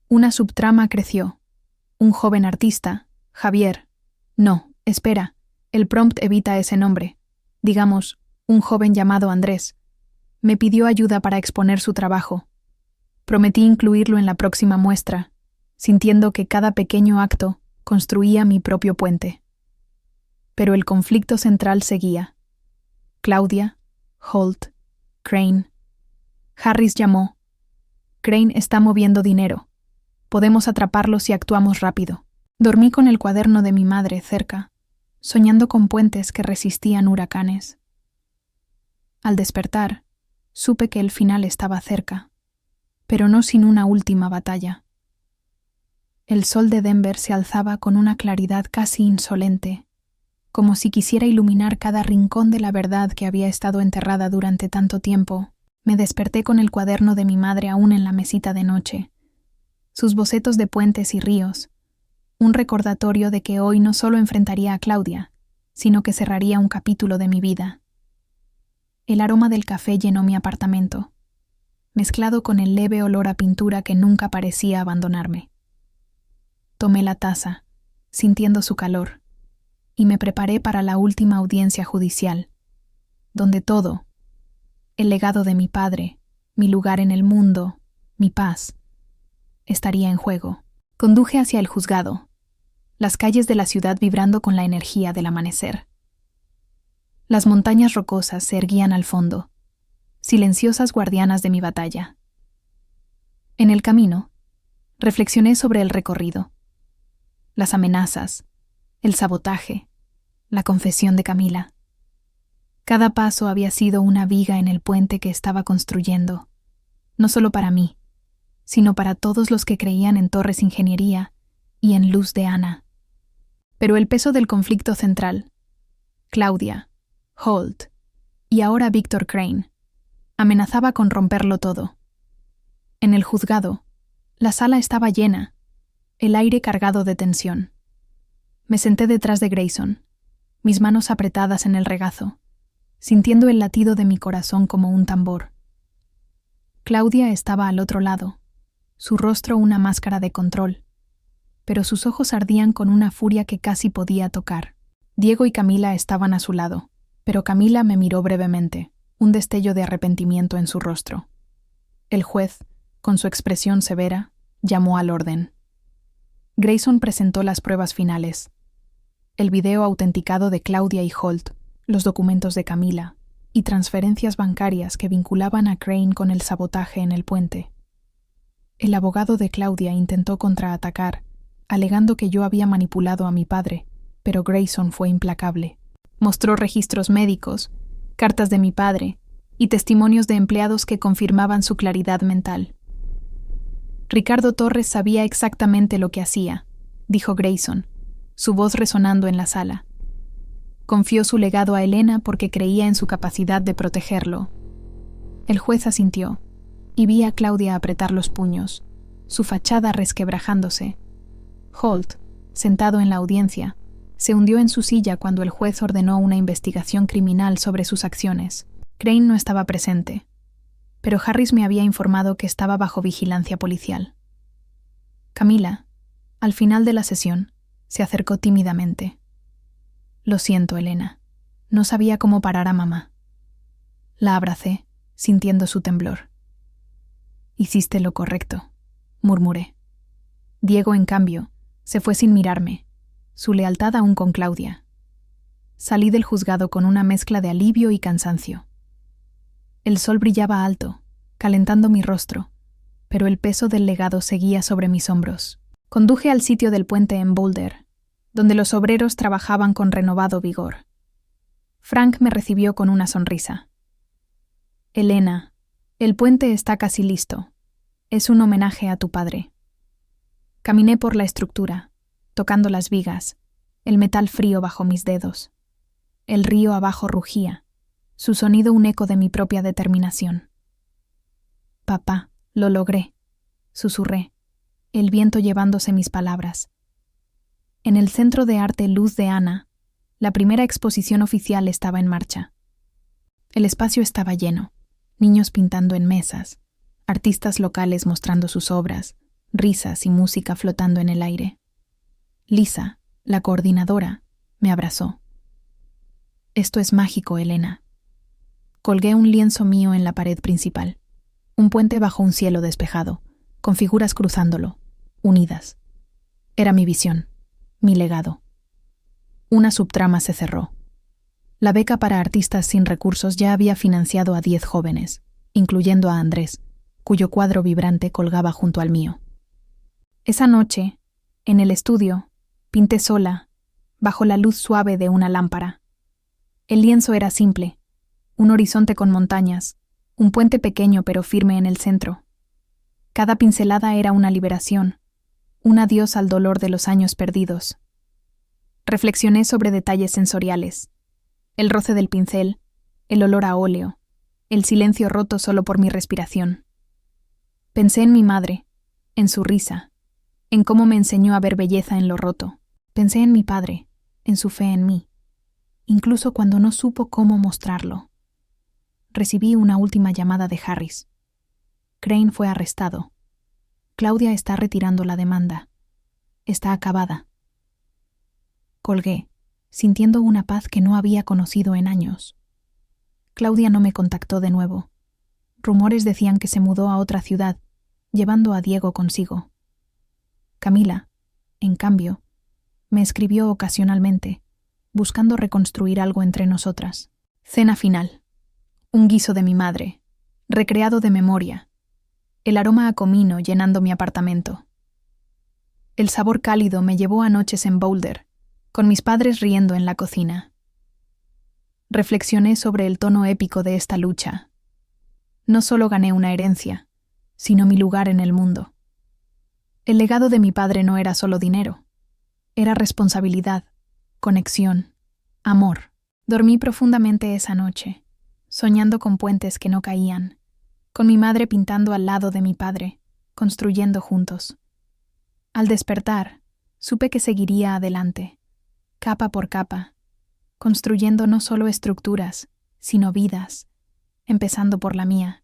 Una subtrama creció. Un joven artista, Javier. No, espera, el prompt evita ese nombre. Digamos, un joven llamado Andrés. Me pidió ayuda para exponer su trabajo. Prometí incluirlo en la próxima muestra, sintiendo que cada pequeño acto construía mi propio puente. Pero el conflicto central seguía. Claudia, Holt, Crane. Harris llamó. «Crane está moviendo dinero. Podemos atraparlo si actuamos rápido». Dormí con el cuaderno de mi madre cerca, soñando con puentes que resistían huracanes. Al despertar, supe que el final estaba cerca, pero no sin una última batalla. El sol de Denver se alzaba con una claridad casi insolente, como si quisiera iluminar cada rincón de la verdad que había estado enterrada durante tanto tiempo. Me desperté con el cuaderno de mi madre aún en la mesita de noche, sus bocetos de puentes y ríos, un recordatorio de que hoy no solo enfrentaría a Claudia, sino que cerraría un capítulo de mi vida. El aroma del café llenó mi apartamento, mezclado con el leve olor a pintura que nunca parecía abandonarme. Tomé la taza, sintiendo su calor, y me preparé para la última audiencia judicial, donde todo, el legado de mi padre, mi lugar en el mundo, mi paz, estaría en juego. Conduje hacia el juzgado, las calles de la ciudad vibrando con la energía del amanecer. Las montañas rocosas se erguían al fondo, silenciosas guardianas de mi batalla. En el camino, reflexioné sobre el recorrido, las amenazas, el sabotaje, la confesión de Camila. Cada paso había sido una viga en el puente que estaba construyendo, no solo para mí, sino para todos los que creían en Torres Ingeniería y en Luz de Ana. Pero el peso del conflicto central, Claudia, Holt y ahora Víctor Crane, amenazaba con romperlo todo. En el juzgado, la sala estaba llena, el aire cargado de tensión. Me senté detrás de Grayson, mis manos apretadas en el regazo, sintiendo el latido de mi corazón como un tambor. Claudia estaba al otro lado, su rostro una máscara de control, pero sus ojos ardían con una furia que casi podía tocar. Diego y Camila estaban a su lado, pero Camila me miró brevemente, un destello de arrepentimiento en su rostro. El juez, con su expresión severa, llamó al orden. Grayson presentó las pruebas finales. El video autenticado de Claudia y Holt, los documentos de Camila y transferencias bancarias que vinculaban a Crane con el sabotaje en el puente. El abogado de Claudia intentó contraatacar, alegando que yo había manipulado a mi padre, pero Grayson fue implacable. Mostró registros médicos, cartas de mi padre y testimonios de empleados que confirmaban su claridad mental. Ricardo Torres sabía exactamente lo que hacía, dijo Grayson, su voz resonando en la sala. Confió su legado a Elena porque creía en su capacidad de protegerlo. El juez asintió, y vi a Claudia apretar los puños, su fachada resquebrajándose. Holt, sentado en la audiencia, Se hundió en su silla cuando el juez ordenó una investigación criminal sobre sus acciones. Crane no estaba presente, pero Harris me había informado que estaba bajo vigilancia policial. Camila, al final de la sesión, se acercó tímidamente. Lo siento, Elena. No sabía cómo parar a mamá. La abracé, sintiendo su temblor. Hiciste lo correcto, murmuré. Diego, en cambio, se fue sin mirarme, su lealtad aún con Claudia. Salí del juzgado con una mezcla de alivio y cansancio. El sol brillaba alto, calentando mi rostro, pero el peso del legado seguía sobre mis hombros. Conduje al sitio del puente en Boulder, donde los obreros trabajaban con renovado vigor. Frank me recibió con una sonrisa. Elena, el puente está casi listo. Es un homenaje a tu padre. Caminé por la estructura, tocando las vigas, el metal frío bajo mis dedos. El río abajo rugía, su sonido un eco de mi propia determinación. Papá, lo logré, susurré, el viento llevándose mis palabras. En el Centro de Arte Luz de Ana, la primera exposición oficial estaba en marcha. El espacio estaba lleno, niños pintando en mesas, artistas locales mostrando sus obras, risas y música flotando en el aire. Lisa, la coordinadora, me abrazó. Esto es mágico, Elena. Colgué un lienzo mío en la pared principal, un puente bajo un cielo despejado, con figuras cruzándolo, unidas. Era mi visión, mi legado. Una subtrama se cerró. La beca para artistas sin recursos ya había financiado a 10 jóvenes, incluyendo a Andrés, cuyo cuadro vibrante colgaba junto al mío. Esa noche, en el estudio, pinté sola, bajo la luz suave de una lámpara. El lienzo era simple, un horizonte con montañas, un puente pequeño pero firme en el centro. Cada pincelada era una liberación, un adiós al dolor de los años perdidos. Reflexioné sobre detalles sensoriales, el roce del pincel, el olor a óleo, el silencio roto solo por mi respiración. Pensé en mi madre, en su risa, en cómo me enseñó a ver belleza en lo roto. Pensé en mi padre, en su fe en mí, incluso cuando no supo cómo mostrarlo. Recibí una última llamada de Harris. Crane fue arrestado. Claudia está retirando la demanda. Está acabada. Colgué, sintiendo una paz que no había conocido en años. Claudia no me contactó de nuevo. Rumores decían que se mudó a otra ciudad, llevando a Diego consigo. Camila, en cambio, me escribió ocasionalmente, buscando reconstruir algo entre nosotras. Cena final. Un guiso de mi madre, recreado de memoria. El aroma a comino llenando mi apartamento. El sabor cálido me llevó a noches en Boulder, con mis padres riendo en la cocina. Reflexioné sobre el tono épico de esta lucha. No solo gané una herencia, sino mi lugar en el mundo. El legado de mi padre no era solo dinero. Era responsabilidad, conexión, amor. Dormí profundamente esa noche, soñando con puentes que no caían, con mi madre pintando al lado de mi padre, construyendo juntos. Al despertar, supe que seguiría adelante, capa por capa, construyendo no solo estructuras, sino vidas, empezando por la mía.